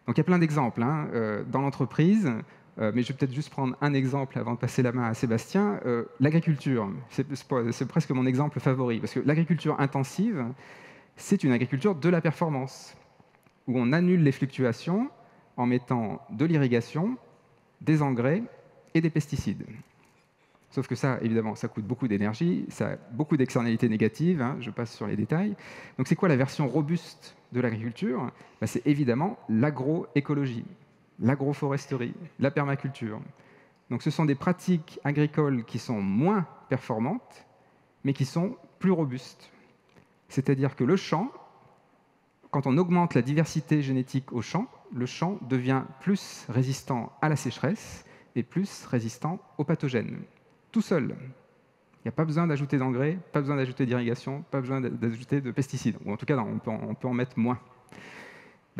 Speaker 4: Donc, il y a plein d'exemples hein, dans l'entreprise, mais je vais peut-être juste prendre un exemple avant de passer la main à Sébastien. L'agriculture, c'est presque mon exemple favori, parce que l'agriculture intensive, c'est une agriculture de la performance, où on annule les fluctuations en mettant de l'irrigation, des engrais et des pesticides. Sauf que ça, évidemment, ça coûte beaucoup d'énergie, ça a beaucoup d'externalités négatives, hein, je passe sur les détails. Donc c'est quoi la version robuste de l'agriculture? C'est évidemment l'agroécologie, l'agroforesterie, la permaculture. Donc ce sont des pratiques agricoles qui sont moins performantes, mais qui sont plus robustes. C'est-à-dire que le champ, quand on augmente la diversité génétique au champ, le champ devient plus résistant à la sécheresse et plus résistant aux pathogènes. Tout seul. Il n'y a pas besoin d'ajouter d'engrais, pas besoin d'ajouter d'irrigation, pas besoin d'ajouter de pesticides. Ou en tout cas, on peut en mettre moins.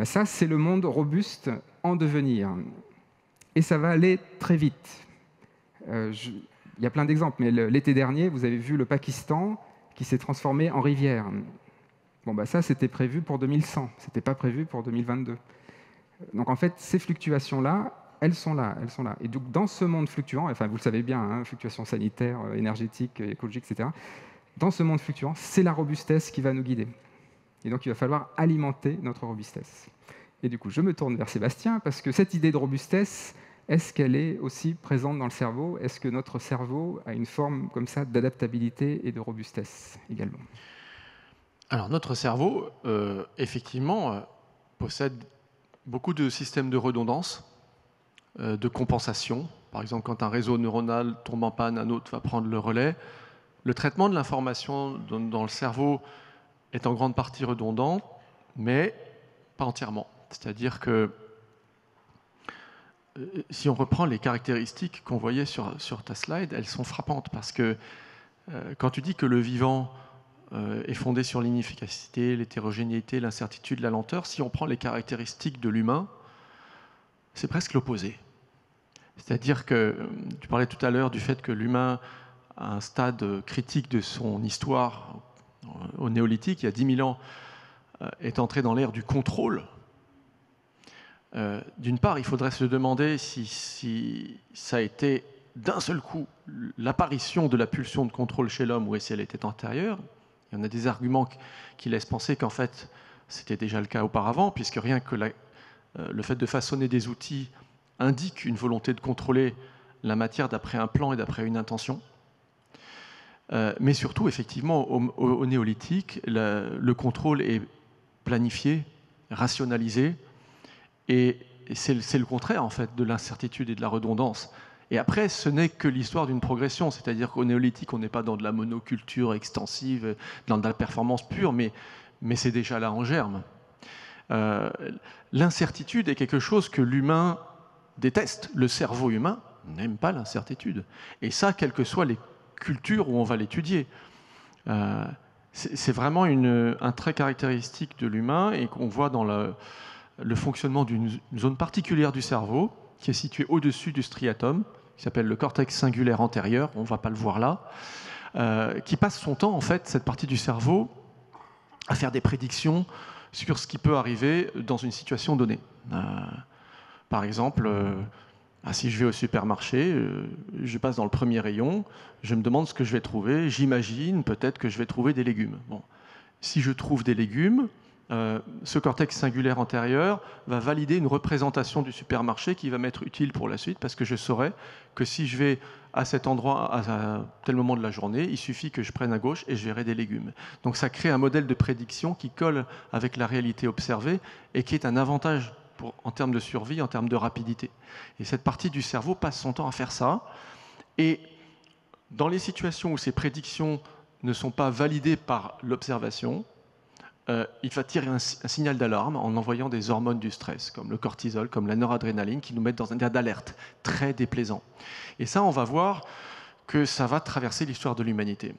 Speaker 4: Ça, c'est le monde robuste en devenir. Et ça va aller très vite. Il y a plein d'exemples, mais l'été dernier, vous avez vu le Pakistan qui s'est transformé en rivière. Ça, c'était prévu pour 2100. Ce n'était pas prévu pour 2022. Donc, en fait, ces fluctuations-là, elles sont là. Et donc, dans ce monde fluctuant, enfin, vous le savez bien, hein, fluctuations sanitaires, énergétiques, écologiques, etc., dans ce monde fluctuant, c'est la robustesse qui va nous guider. Et donc, il va falloir alimenter notre robustesse. Et du coup, je me tourne vers Sébastien, parce que cette idée de robustesse, est-ce qu'elle est aussi présente dans le cerveau? Est-ce que notre cerveau a une forme comme ça d'adaptabilité et de robustesse également?
Speaker 5: Alors, notre cerveau, effectivement, possède beaucoup de systèmes de redondance, de compensation. Par exemple, quand un réseau neuronal tombe en panne, un autre va prendre le relais. Le traitement de l'information dans le cerveau est en grande partie redondant, mais pas entièrement. C'est-à-dire que si on reprend les caractéristiques qu'on voyait sur ta slide, elles sont frappantes, parce que quand tu dis que le vivant est fondé sur l'inefficacité, l'hétérogénéité, l'incertitude, la lenteur, si on prend les caractéristiques de l'humain, c'est presque l'opposé. C'est-à-dire que tu parlais tout à l'heure du fait que l'humain, à un stade critique de son histoire, au néolithique, il y a 10 000 ans, est entré dans l'ère du contrôle. D'une part, il faudrait se demander si ça a été d'un seul coup l'apparition de la pulsion de contrôle chez l'homme ou si elle était antérieure. Il y en a des arguments qui laissent penser qu'en fait, c'était déjà le cas auparavant, puisque rien que le fait de façonner des outils indique une volonté de contrôler la matière d'après un plan et d'après une intention. Mais surtout, effectivement, au néolithique, le contrôle est planifié, rationalisé, et c'est le contraire, en fait, de l'incertitude et de la redondance. Et après, ce n'est que l'histoire d'une progression, c'est-à-dire qu'au néolithique, on n'est pas dans de la monoculture extensive, dans de la performance pure, mais c'est déjà là en germe. L'incertitude est quelque chose que l'humain déteste. Le cerveau humain n'aime pas l'incertitude. Et ça, quelles que soient les cultures où on va l'étudier. C'est vraiment un trait caractéristique de l'humain et qu'on voit dans le fonctionnement d'une zone particulière du cerveau qui est située au-dessus du striatum, qui s'appelle le cortex singulaire antérieur, on ne va pas le voir là, qui passe son temps, en fait, cette partie du cerveau, à faire des prédictions sur ce qui peut arriver dans une situation donnée. Par exemple, Si je vais au supermarché, je passe dans le premier rayon, je me demande ce que je vais trouver, j'imagine peut-être que je vais trouver des légumes. Bon. Si je trouve des légumes, ce cortex singulaire antérieur va valider une représentation du supermarché qui va m'être utile pour la suite, parce que je saurai que si je vais à cet endroit à tel moment de la journée, il suffit que je prenne à gauche et je verrai des légumes. Donc ça crée un modèle de prédiction qui colle avec la réalité observée et qui est un avantage en termes de survie, en termes de rapidité. Et cette partie du cerveau passe son temps à faire ça. Et dans les situations où ces prédictions ne sont pas validées par l'observation, il va tirer un signal d'alarme en envoyant des hormones du stress, comme le cortisol, comme la noradrénaline, qui nous mettent dans un état d'alerte très déplaisant. Et ça, on va voir que ça va traverser l'histoire de l'humanité,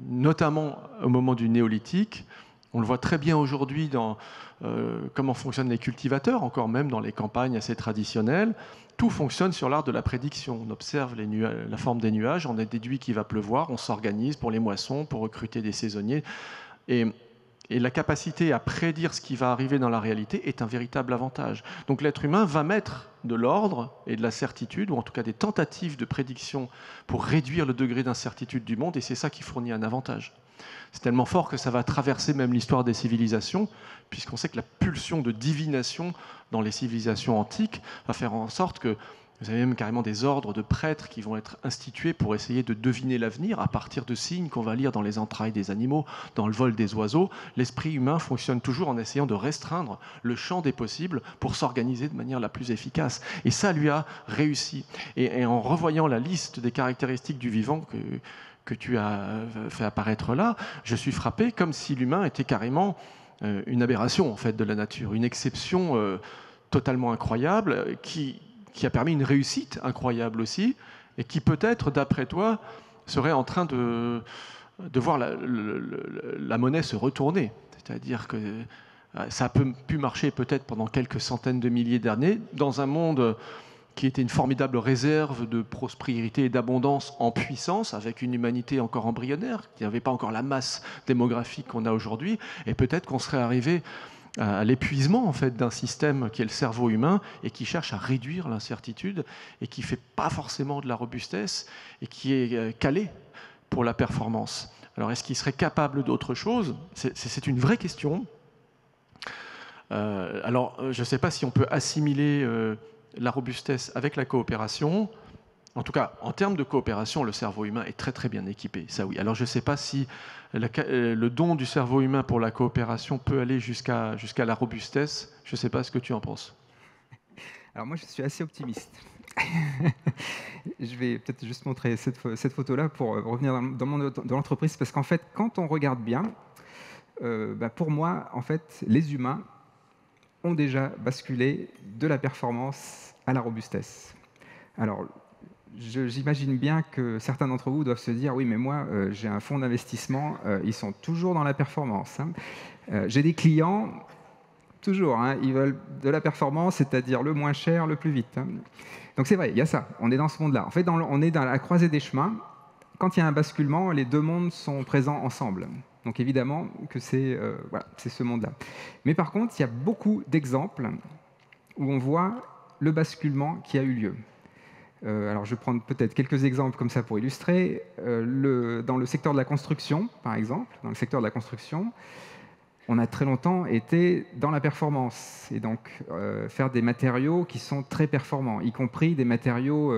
Speaker 5: notamment au moment du néolithique. On le voit très bien aujourd'hui dans comment fonctionnent les cultivateurs, encore même dans les campagnes assez traditionnelles. Tout fonctionne sur l'art de la prédiction. On observe la forme des nuages, on a déduit qu'il va pleuvoir, on s'organise pour les moissons, pour recruter des saisonniers. Et la capacité à prédire ce qui va arriver dans la réalité est un véritable avantage. Donc l'être humain va mettre de l'ordre et de la certitude, ou en tout cas des tentatives de prédiction pour réduire le degré d'incertitude du monde, et c'est ça qui fournit un avantage. C'est tellement fort que ça va traverser même l'histoire des civilisations, puisqu'on sait que la pulsion de divination dans les civilisations antiques va faire en sorte que vous avez même carrément des ordres de prêtres qui vont être institués pour essayer de deviner l'avenir à partir de signes qu'on va lire dans les entrailles des animaux, dans le vol des oiseaux. L'esprit humain fonctionne toujours en essayant de restreindre le champ des possibles pour s'organiser de manière la plus efficace. Et ça lui a réussi. Et en revoyant la liste des caractéristiques du vivant que tu as fait apparaître là, je suis frappé comme si l'humain était carrément une aberration en fait, de la nature, une exception totalement incroyable qui a permis une réussite incroyable aussi, et qui peut-être, d'après toi, serait en train de voir la monnaie se retourner. C'est-à-dire que ça a pu marcher peut-être pendant quelques centaines de milliers d'années, dans un monde qui était une formidable réserve de prospérité et d'abondance en puissance, avec une humanité encore embryonnaire, qui n'avait pas encore la masse démographique qu'on a aujourd'hui, et peut-être qu'on serait arrivé à l'épuisement en fait, d'un système qui est le cerveau humain et qui cherche à réduire l'incertitude et qui ne fait pas forcément de la robustesse et qui est calé pour la performance. Alors est-ce qu'il serait capable d'autre chose ? C'est une vraie question. Alors je ne sais pas si on peut assimiler la robustesse avec la coopération. En tout cas, en termes de coopération, le cerveau humain est très très bien équipé, ça oui. Alors je ne sais pas si le don du cerveau humain pour la coopération peut aller jusqu'à la robustesse. Je ne sais pas ce que tu en penses.
Speaker 4: Alors moi je suis assez optimiste. Je vais peut-être juste montrer cette photo-là pour revenir dans l'entreprise, parce qu'en fait, quand on regarde bien, pour moi, en fait, les humains ont déjà basculé de la performance à la robustesse. Alors, j'imagine bien que certains d'entre vous doivent se dire « Oui, mais moi, j'ai un fonds d'investissement, ils sont toujours dans la performance. Hein. J'ai des clients, toujours, hein, ils veulent de la performance, c'est-à-dire le moins cher, le plus vite. Hein. » Donc c'est vrai, il y a ça, on est dans ce monde-là. En fait, on est dans la croisée des chemins. Quand il y a un basculement, les deux mondes sont présents ensemble. Donc évidemment que c'est ce monde-là. Mais par contre, il y a beaucoup d'exemples où on voit le basculement qui a eu lieu. Alors je vais prendre peut-être quelques exemples comme ça pour illustrer. Dans le secteur de la construction, par exemple, on a très longtemps été dans la performance, et donc faire des matériaux qui sont très performants, y compris des matériaux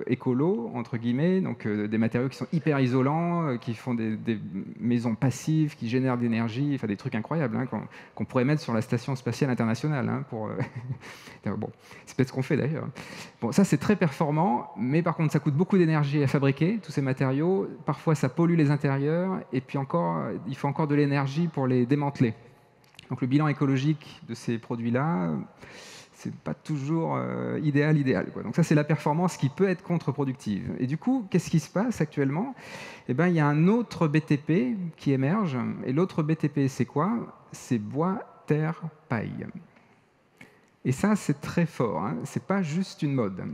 Speaker 4: écolos, entre guillemets, donc des matériaux qui sont hyper isolants, qui font des maisons passives, qui génèrent de l'énergie, enfin des trucs incroyables hein, qu'on pourrait mettre sur la Station spatiale internationale. Hein, bon, c'est peut-être ce qu'on fait d'ailleurs. Bon, ça c'est très performant, mais par contre ça coûte beaucoup d'énergie à fabriquer, tous ces matériaux. Parfois ça pollue les intérieurs, et puis encore, il faut encore de l'énergie pour les démanteler. Donc le bilan écologique de ces produits-là, c'est pas toujours idéal, quoi. Donc ça, c'est la performance qui peut être contre-productive. Et du coup, qu'est-ce qui se passe actuellement ? Eh bien, il y a un autre BTP qui émerge. Et l'autre BTP, c'est quoi ? C'est bois, terre, paille. Et ça, c'est très fort. Hein. C'est pas juste une mode.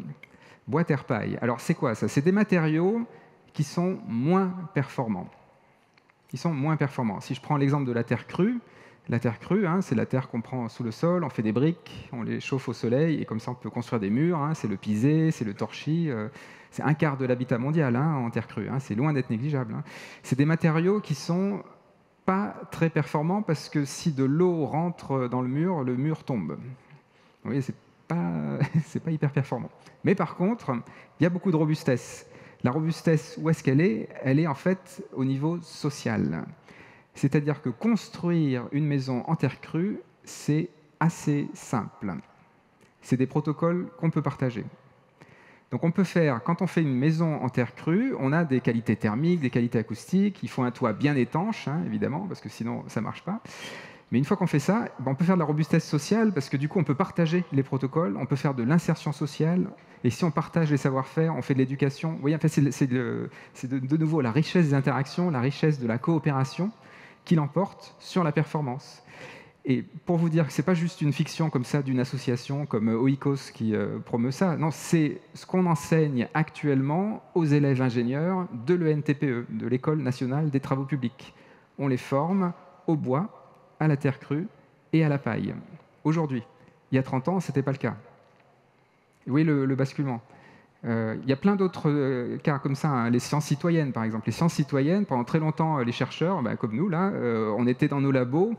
Speaker 4: Bois, terre, paille. Alors, c'est quoi ça ? C'est des matériaux qui sont moins performants. Si je prends l'exemple de la terre crue, La terre crue, hein, c'est la terre qu'on prend sous le sol, on fait des briques, on les chauffe au soleil, et comme ça on peut construire des murs, hein, c'est le pisé, c'est le torchis, c'est un quart de l'habitat mondial hein, en terre crue, hein, c'est loin d'être négligeable. Hein. C'est des matériaux qui sont pas très performants parce que si de l'eau rentre dans le mur tombe. Vous voyez, c'est pas hyper performant. Mais par contre, il y a beaucoup de robustesse. La robustesse, où est-ce qu'elle est? Elle est en fait au niveau social. C'est-à-dire que construire une maison en terre crue, c'est assez simple. C'est des protocoles qu'on peut partager. Donc on peut faire, quand on fait une maison en terre crue, on a des qualités thermiques, des qualités acoustiques, il faut un toit bien étanche, hein, évidemment, parce que sinon ça ne marche pas. Mais une fois qu'on fait ça, on peut faire de la robustesse sociale, parce que du coup on peut partager les protocoles, on peut faire de l'insertion sociale, et si on partage les savoir-faire, on fait de l'éducation. Vous voyez, en fait, c'est de nouveau la richesse des interactions, la richesse de la coopération, qui l'emporte sur la performance. Et pour vous dire que ce n'est pas juste une fiction comme ça d'une association comme Oikos qui promeut ça, non, c'est ce qu'on enseigne actuellement aux élèves ingénieurs de l'ENTPE, de l'École nationale des travaux publics. On les forme au bois, à la terre crue et à la paille. Aujourd'hui, il y a 30 ans, ce n'était pas le cas. Oui, le basculement. Il y a plein d'autres cas comme ça, hein. Les sciences citoyennes, par exemple. Les sciences citoyennes, pendant très longtemps, les chercheurs, comme nous, là, on était dans nos labos,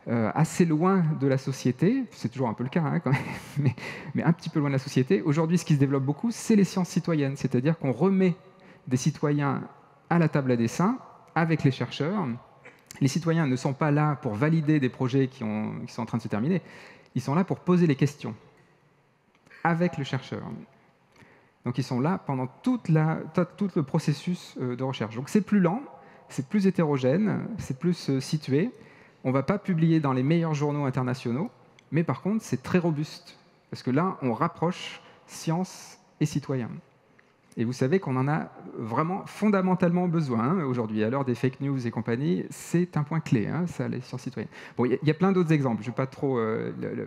Speaker 4: assez loin de la société. C'est toujours un peu le cas, hein, quand même, mais un petit peu loin de la société. Aujourd'hui, ce qui se développe beaucoup, c'est les sciences citoyennes. C'est-à-dire qu'on remet des citoyens à la table à dessin avec les chercheurs. Les citoyens ne sont pas là pour valider des projets qui sont en train de se terminer. Ils sont là pour poser les questions avec le chercheur. Donc ils sont là pendant tout le processus de recherche. Donc c'est plus lent, c'est plus hétérogène, c'est plus situé. On ne va pas publier dans les meilleurs journaux internationaux, mais par contre c'est très robuste, parce que là on rapproche science et citoyens. Et vous savez qu'on en a vraiment fondamentalement besoin aujourd'hui. À l'heure des fake news et compagnie, c'est un point clé, hein, ça, les sciences citoyennes. Bon, il y a plein d'autres exemples, je ne vais pas trop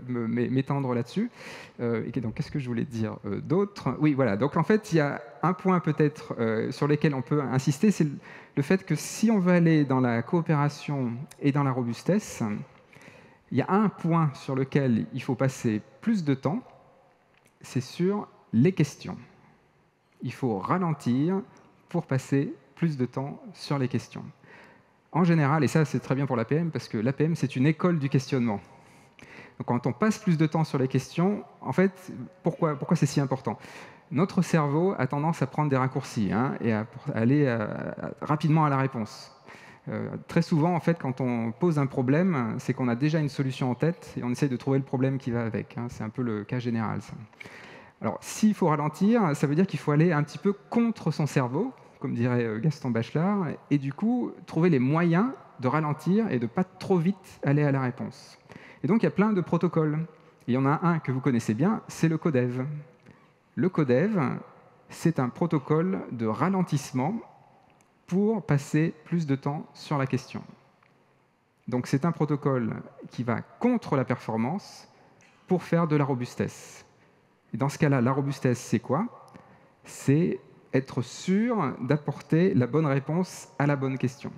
Speaker 4: m'étendre là-dessus. Et donc, qu'est-ce que je voulais dire d'autre? Oui, voilà. Donc, en fait, il y a un point peut-être sur lequel on peut insister, c'est le fait que si on veut aller dans la coopération et dans la robustesse, il y a un point sur lequel il faut passer plus de temps, c'est sur les questions. Il faut ralentir pour passer plus de temps sur les questions. En général, et ça c'est très bien pour l'APM, parce que l'APM c'est une école du questionnement. Donc quand on passe plus de temps sur les questions, en fait, pourquoi c'est si important? Notre cerveau a tendance à prendre des raccourcis hein, et à aller rapidement à la réponse. Très souvent, en fait, quand on pose un problème, c'est qu'on a déjà une solution en tête et on essaye de trouver le problème qui va avec. Hein. C'est un peu le cas général, ça. Alors, s'il faut ralentir, ça veut dire qu'il faut aller un petit peu contre son cerveau, comme dirait Gaston Bachelard, et du coup, trouver les moyens de ralentir et de ne pas trop vite aller à la réponse. Et donc, il y a plein de protocoles. Et il y en a un que vous connaissez bien, c'est le CODEV. Le CODEV, c'est un protocole de ralentissement pour passer plus de temps sur la question. Donc, c'est un protocole qui va contre la performance pour faire de la robustesse. Et dans ce cas-là, la robustesse, c'est quoi? C'est être sûr d'apporter la bonne réponse à la bonne question.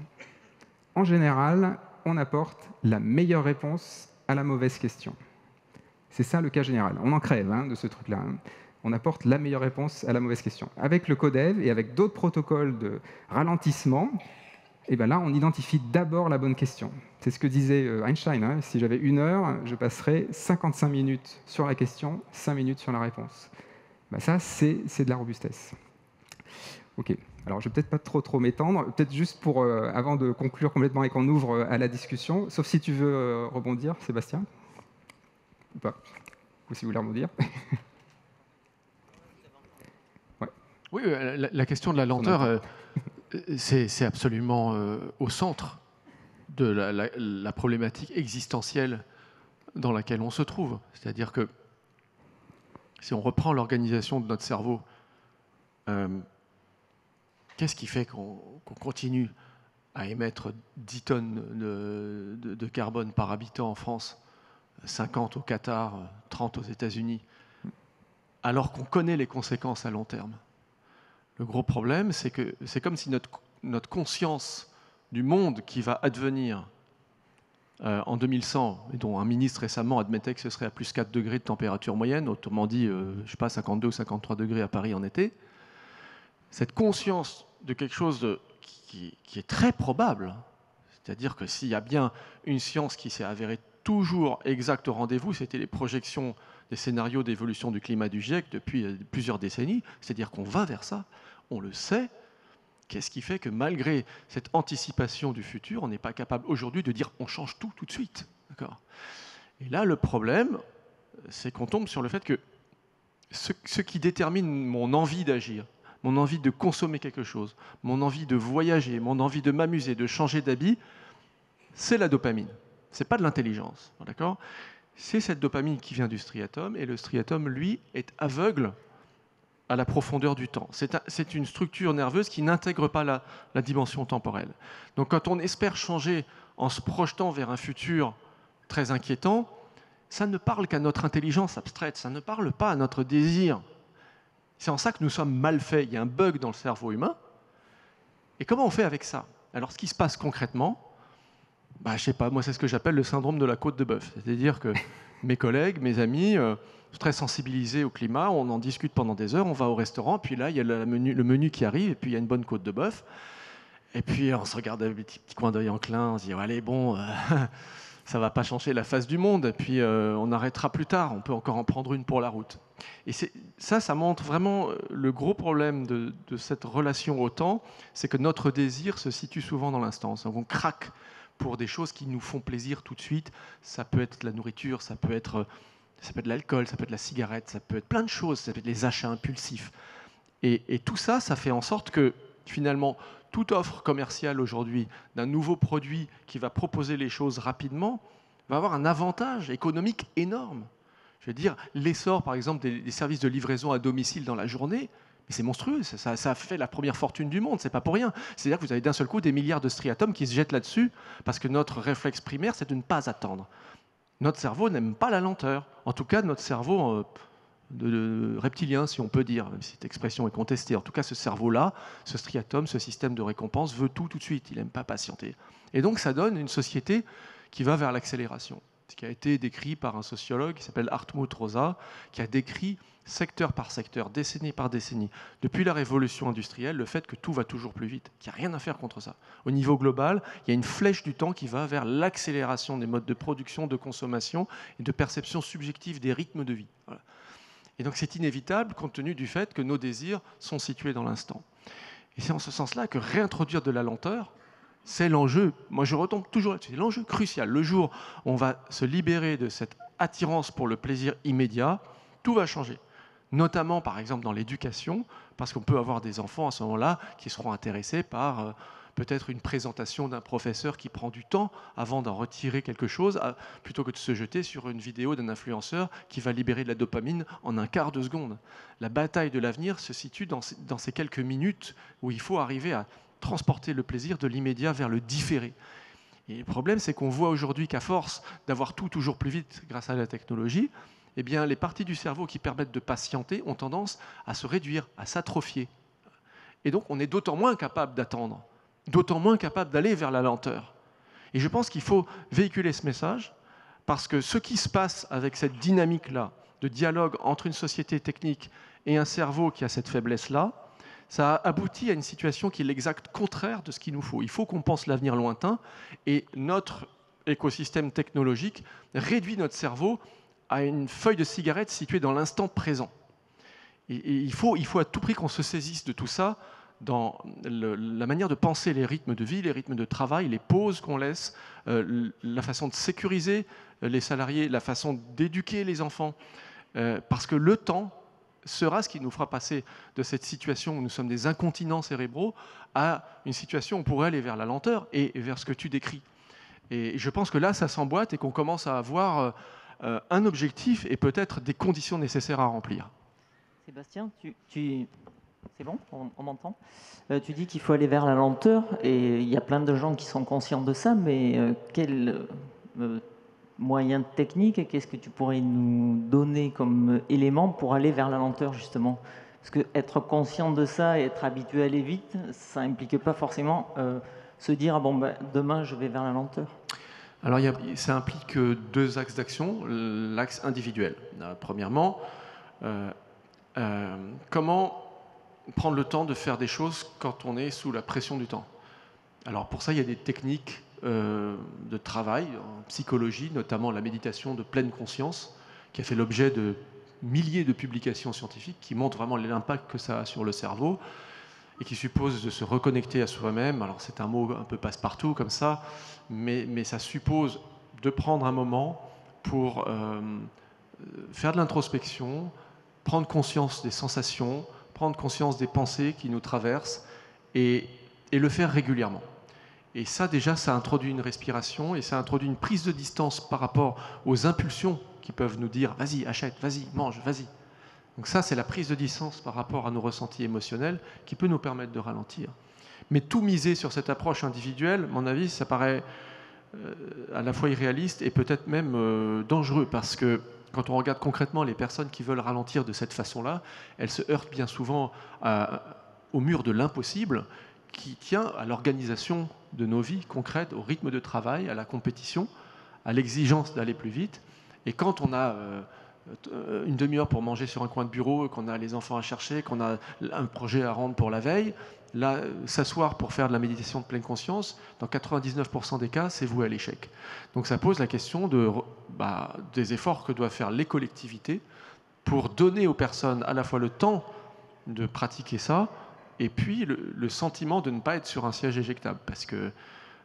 Speaker 4: En général, on apporte la meilleure réponse à la mauvaise question. C'est ça le cas général. On en crève hein, de ce truc-là. Hein. On apporte la meilleure réponse à la mauvaise question. Avec le CODEV et avec d'autres protocoles de ralentissement, et bien là, on identifie d'abord la bonne question. C'est ce que disait Einstein. Hein. Si j'avais 1 heure, je passerais 55 minutes sur la question, 5 minutes sur la réponse. Ben ça, c'est de la robustesse. OK. Alors, je ne vais peut-être pas trop m'étendre. Peut-être juste pour, avant de conclure complètement et qu'on ouvre à la discussion, sauf si tu veux rebondir, Sébastien. Ou pas? Ou si vous voulez rebondir. Ouais.
Speaker 5: Oui, la question de la lenteur... C'est absolument au centre de la problématique existentielle dans laquelle on se trouve. C'est-à-dire que si on reprend l'organisation de notre cerveau, qu'est-ce qui fait qu'on continue à émettre 10 tonnes de carbone par habitant en France, 50 au Qatar, 30 aux États-Unis, alors qu'on connaît les conséquences à long terme? Le gros problème, c'est que c'est comme si notre conscience du monde qui va advenir en 2100, et dont un ministre récemment admettait que ce serait à plus 4 degrés de température moyenne, autrement dit, je ne sais pas, 52 ou 53 degrés à Paris en été, cette conscience de quelque chose qui est très probable, c'est-à-dire que s'il y a bien une science qui s'est avérée toujours exacte au rendez-vous, c'était les projections des scénarios d'évolution du climat du GIEC depuis plusieurs décennies, c'est-à-dire qu'on va vers ça, on le sait. Qu'est-ce qui fait que malgré cette anticipation du futur, on n'est pas capable aujourd'hui de dire on change tout de suite, d'accord ? Et là, le problème, c'est qu'on tombe sur le fait que ce qui détermine mon envie d'agir, mon envie de consommer quelque chose, mon envie de voyager, mon envie de m'amuser, de changer d'habit, c'est la dopamine. Ce n'est pas de l'intelligence, d'accord ? C'est cette dopamine qui vient du striatum, et le striatum, lui, est aveugle à la profondeur du temps. C'est une structure nerveuse qui n'intègre pas la dimension temporelle. Donc quand on espère changer en se projetant vers un futur très inquiétant, ça ne parle qu'à notre intelligence abstraite, ça ne parle pas à notre désir. C'est en ça que nous sommes mal faits. Il y a un bug dans le cerveau humain. Et comment on fait avec ça ? Alors ce qui se passe concrètement, je ne sais pas, moi c'est ce que j'appelle le syndrome de la côte de bœuf. C'est-à-dire que mes collègues, mes amis, sont très sensibilisés au climat, on en discute pendant des heures, on va au restaurant, puis là il y a le menu qui arrive, et puis il y a une bonne côte de bœuf. Et puis on se regarde avec des petits coins d'œil enclins, on se dit allez bon, ça ne va pas changer la face du monde, et puis on arrêtera plus tard, on peut encore en prendre une pour la route. Et ça montre vraiment le gros problème de cette relation au temps, c'est que notre désir se situe souvent dans l'instant. Donc on craque pour des choses qui nous font plaisir tout de suite. Ça peut être la nourriture, ça peut être de l'alcool, ça peut être la cigarette, ça peut être plein de choses, ça peut être les achats impulsifs. Et tout ça, ça fait en sorte que finalement, toute offre commerciale aujourd'hui d'un nouveau produit qui va proposer les choses rapidement va avoir un avantage économique énorme. Je veux dire, l'essor, par exemple, des services de livraison à domicile dans la journée, mais c'est monstrueux, ça a fait la première fortune du monde, c'est pas pour rien. C'est-à-dire que vous avez d'un seul coup des milliards de striatomes qui se jettent là-dessus, parce que notre réflexe primaire, c'est de ne pas attendre. Notre cerveau n'aime pas la lenteur. En tout cas, notre cerveau de reptilien, si on peut dire, même si cette expression est contestée. En tout cas, ce cerveau-là, ce striatum, ce système de récompense, veut tout de suite, il n'aime pas patienter. Et donc, ça donne une société qui va vers l'accélération. Ce qui a été décrit par un sociologue qui s'appelle Hartmut Rosa, qui a décrit secteur par secteur, décennie par décennie, depuis la révolution industrielle, le fait que tout va toujours plus vite, qu'il n'y a rien à faire contre ça. Au niveau global, il y a une flèche du temps qui va vers l'accélération des modes de production, de consommation et de perception subjective des rythmes de vie. Voilà. Et donc c'est inévitable compte tenu du fait que nos désirs sont situés dans l'instant. Et c'est en ce sens-là que réintroduire de la lenteur, c'est l'enjeu, moi je retombe toujours là-dessus, c'est l'enjeu crucial. Le jour où on va se libérer de cette attirance pour le plaisir immédiat, tout va changer. Notamment, par exemple, dans l'éducation, parce qu'on peut avoir des enfants à ce moment-là qui seront intéressés par peut-être une présentation d'un professeur qui prend du temps avant d'en retirer quelque chose, plutôt que de se jeter sur une vidéo d'un influenceur qui va libérer de la dopamine en un quart de seconde. La bataille de l'avenir se situe dans ces quelques minutes où il faut arriver à transporter le plaisir de l'immédiat vers le différé. Et le problème, c'est qu'on voit aujourd'hui qu'à force d'avoir tout toujours plus vite grâce à la technologie, eh bien, les parties du cerveau qui permettent de patienter ont tendance à se réduire, à s'atrophier. Et donc, on est d'autant moins capable d'attendre, d'autant moins capable d'aller vers la lenteur. Et je pense qu'il faut véhiculer ce message, parce que ce qui se passe avec cette dynamique-là, de dialogue entre une société technique et un cerveau qui a cette faiblesse-là, ça aboutit à une situation qui est l'exact contraire de ce qu'il nous faut. Il faut qu'on pense l'avenir lointain, et notre écosystème technologique réduit notre cerveau à une feuille de cigarette située dans l'instant présent. Et il faut à tout prix qu'on se saisisse de tout ça dans la manière de penser les rythmes de vie, les rythmes de travail, les pauses qu'on laisse, la façon de sécuriser les salariés, la façon d'éduquer les enfants. Parce que le temps sera ce qui nous fera passer de cette situation où nous sommes des incontinents cérébraux à une situation où on pourrait aller vers la lenteur et vers ce que tu décris. Et je pense que là, ça s'emboîte et qu'on commence à avoir un objectif et peut-être des conditions nécessaires à remplir.
Speaker 2: Sébastien, c'est bon, on m'entend. Tu dis qu'il faut aller vers la lenteur et il y a plein de gens qui sont conscients de ça, mais quels moyens techniques, qu'est-ce que tu pourrais nous donner comme élément pour aller vers la lenteur justement ? Parce que être conscient de ça et être habitué à aller vite, ça implique pas forcément se dire demain je vais vers la lenteur.
Speaker 5: Alors, ça implique deux axes d'action. L'axe individuel. Premièrement, comment prendre le temps de faire des choses quand on est sous la pression du temps. Alors, pour ça, il y a des techniques de travail en psychologie, notamment la méditation de pleine conscience, qui a fait l'objet de milliers de publications scientifiques qui montrent vraiment l'impact que ça a sur le cerveau et qui suppose de se reconnecter à soi-même. Alors c'est un mot un peu passe-partout comme ça, mais ça suppose de prendre un moment pour faire de l'introspection, prendre conscience des sensations, prendre conscience des pensées qui nous traversent et le faire régulièrement. Et ça, déjà, ça introduit une respiration et ça introduit une prise de distance par rapport aux impulsions qui peuvent nous dire « vas-y, achète, vas-y, mange, vas-y ». Donc ça, c'est la prise de distance par rapport à nos ressentis émotionnels qui peut nous permettre de ralentir. Mais tout miser sur cette approche individuelle, à mon avis, ça paraît à la fois irréaliste et peut-être même dangereux parce que quand on regarde concrètement les personnes qui veulent ralentir de cette façon-là, elles se heurtent bien souvent au mur de l'impossible qui tient à l'organisation de nos vies concrètes, au rythme de travail, à la compétition, à l'exigence d'aller plus vite. Et quand on a une demi-heure pour manger sur un coin de bureau, qu'on a les enfants à chercher, qu'on a un projet à rendre pour la veille, là, s'asseoir pour faire de la méditation de pleine conscience, dans 99% des cas, c'est voué à l'échec. Donc ça pose la question des efforts que doivent faire les collectivités pour donner aux personnes à la fois le temps de pratiquer ça, et puis le sentiment de ne pas être sur un siège éjectable. Parce que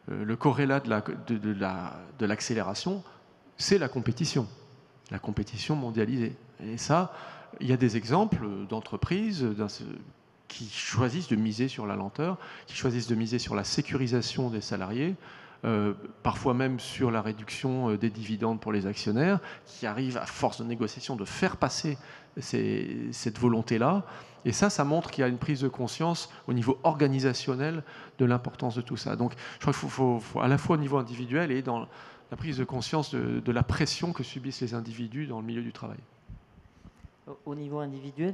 Speaker 5: le corrélat de l'accélération, c'est la compétition mondialisée. Et ça, il y a des exemples d'entreprises qui choisissent de miser sur la lenteur, qui choisissent de miser sur la sécurisation des salariés, parfois même sur la réduction des dividendes pour les actionnaires, qui arrivent à force de négociation de faire passer cette volonté-là. Et ça montre qu'il y a une prise de conscience au niveau organisationnel de l'importance de tout ça. Donc je crois qu'il faut à la fois au niveau individuel et dans la prise de conscience de la pression que subissent les individus dans le milieu du travail.
Speaker 2: Au niveau individuel,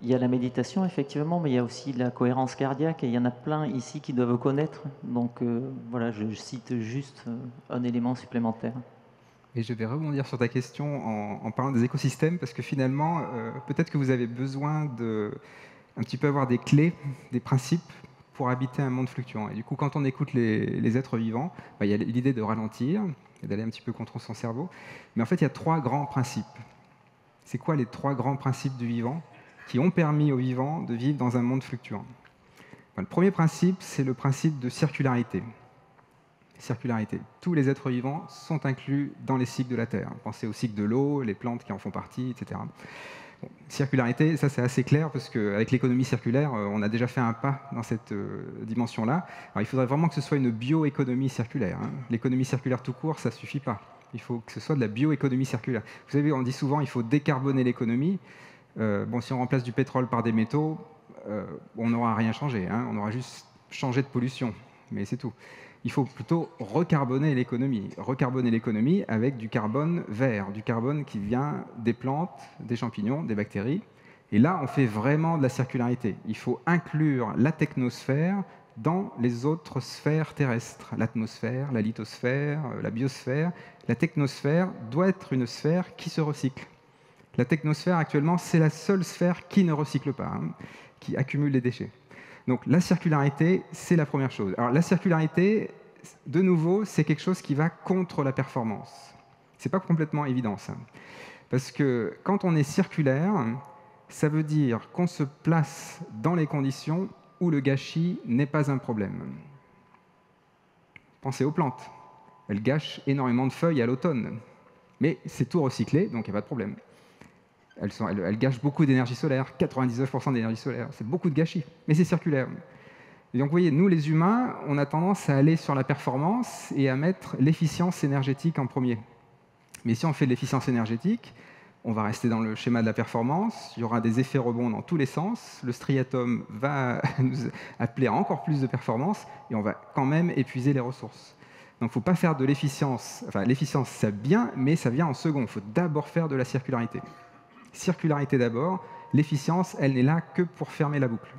Speaker 2: il y a la méditation, effectivement, mais il y a aussi la cohérence cardiaque, et il y en a plein ici qui doivent connaître. Donc voilà, je cite juste un élément supplémentaire.
Speaker 4: Et je vais rebondir sur ta question en parlant des écosystèmes, parce que finalement, peut-être que vous avez besoin de un petit peu avoir des clés, des principes pour habiter un monde fluctuant. Et du coup, quand on écoute les êtres vivants, il y a l'idée de ralentir, et d'aller un petit peu contre son cerveau. Mais en fait, il y a 3 grands principes. C'est quoi les 3 grands principes du vivant qui ont permis aux vivants de vivre dans un monde fluctuant? Le premier principe, c'est le principe de circularité. Circularité. Tous les êtres vivants sont inclus dans les cycles de la Terre. Pensez au cycle de l'eau, les plantes qui en font partie, etc. Bon, circularité, ça c'est assez clair parce qu'avec l'économie circulaire, on a déjà fait un pas dans cette dimension-là. Alors il faudrait vraiment que ce soit une bioéconomie circulaire. L'économie circulaire tout court, ça ne suffit pas. Il faut que ce soit de la bioéconomie circulaire. Vous savez, on dit souvent qu'il faut décarboner l'économie. Si on remplace du pétrole par des métaux, on n'aura rien changé. On aura juste changé de pollution, mais c'est tout. Il faut plutôt recarboner l'économie. Recarboner l'économie avec du carbone vert, du carbone qui vient des plantes, des champignons, des bactéries. Et là, on fait vraiment de la circularité. Il faut inclure la technosphère dans les autres sphères terrestres. L'atmosphère, la lithosphère, la biosphère. La technosphère doit être une sphère qui se recycle. La technosphère, actuellement, c'est la seule sphère qui ne recycle pas, qui accumule les déchets. Donc la circularité, c'est la première chose. Alors la circularité, de nouveau, c'est quelque chose qui va contre la performance. Ce n'est pas complètement évident, ça. Parce que quand on est circulaire, ça veut dire qu'on se place dans les conditions où le gâchis n'est pas un problème. Pensez aux plantes. Elles gâchent énormément de feuilles à l'automne. Mais c'est tout recyclé, donc il n'y a pas de problème. Elles gâchent beaucoup d'énergie solaire, 99% d'énergie solaire. C'est beaucoup de gâchis, mais c'est circulaire. Et donc vous voyez, nous les humains, on a tendance à aller sur la performance et à mettre l'efficience énergétique en premier. Mais si on fait de l'efficience énergétique, on va rester dans le schéma de la performance, il y aura des effets rebonds dans tous les sens, le striatum va nous appeler à encore plus de performance et on va quand même épuiser les ressources. Donc il ne faut pas faire de l'efficience. Enfin, l'efficience, c'est bien, mais ça vient en second. Il faut d'abord faire de la circularité. Circularité d'abord. L'efficience, elle n'est là que pour fermer la boucle.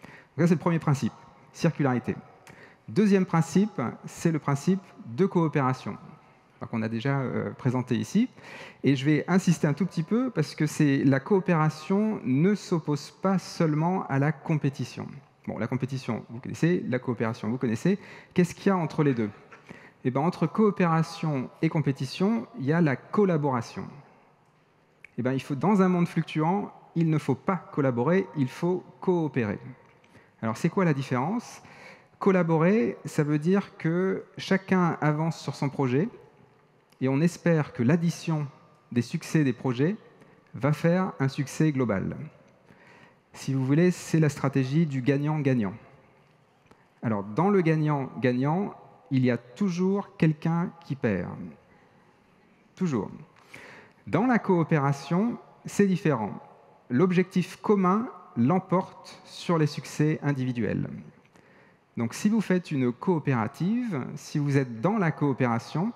Speaker 4: Donc ça, c'est le premier principe. Circularité. Deuxième principe, c'est le principe de coopération, qu'on a déjà présenté ici. Et je vais insister un tout petit peu parce que la coopération ne s'oppose pas seulement à la compétition. Bon, la compétition, vous connaissez, la coopération, vous connaissez. Qu'est-ce qu'il y a entre les deux? Eh bien, entre coopération et compétition, il y a la collaboration. Eh bien, dans un monde fluctuant, il ne faut pas collaborer, il faut coopérer. Alors, c'est quoi la différence? Collaborer, ça veut dire que chacun avance sur son projet et on espère que l'addition des succès des projets va faire un succès global. Si vous voulez, c'est la stratégie du gagnant-gagnant. Alors, dans le gagnant-gagnant, il y a toujours quelqu'un qui perd. Toujours. Dans la coopération, c'est différent. L'objectif commun l'emporte sur les succès individuels. Donc, si vous faites une coopérative, si vous êtes dans la coopération,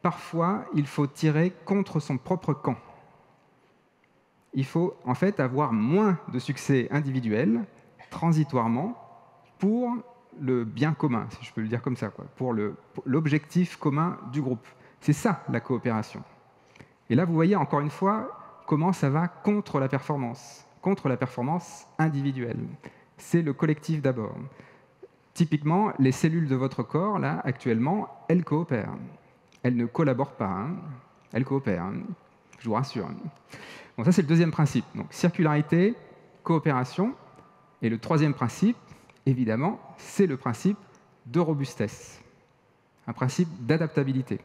Speaker 4: parfois, il faut tirer contre son propre camp. Il faut en fait avoir moins de succès individuels, transitoirement, pour le bien commun, si je peux le dire comme ça, quoi, pour l'objectif commun du groupe. C'est ça, la coopération. Et là, vous voyez encore une fois comment ça va contre la performance individuelle. C'est le collectif d'abord. Typiquement, les cellules de votre corps, là, actuellement, elles coopèrent. Elles ne collaborent pas, hein. Elles coopèrent, hein. Je vous rassure. Bon, ça, c'est le deuxième principe. Donc, circularité, coopération. Et le troisième principe, évidemment, c'est le principe de robustesse, un principe d'adaptabilité.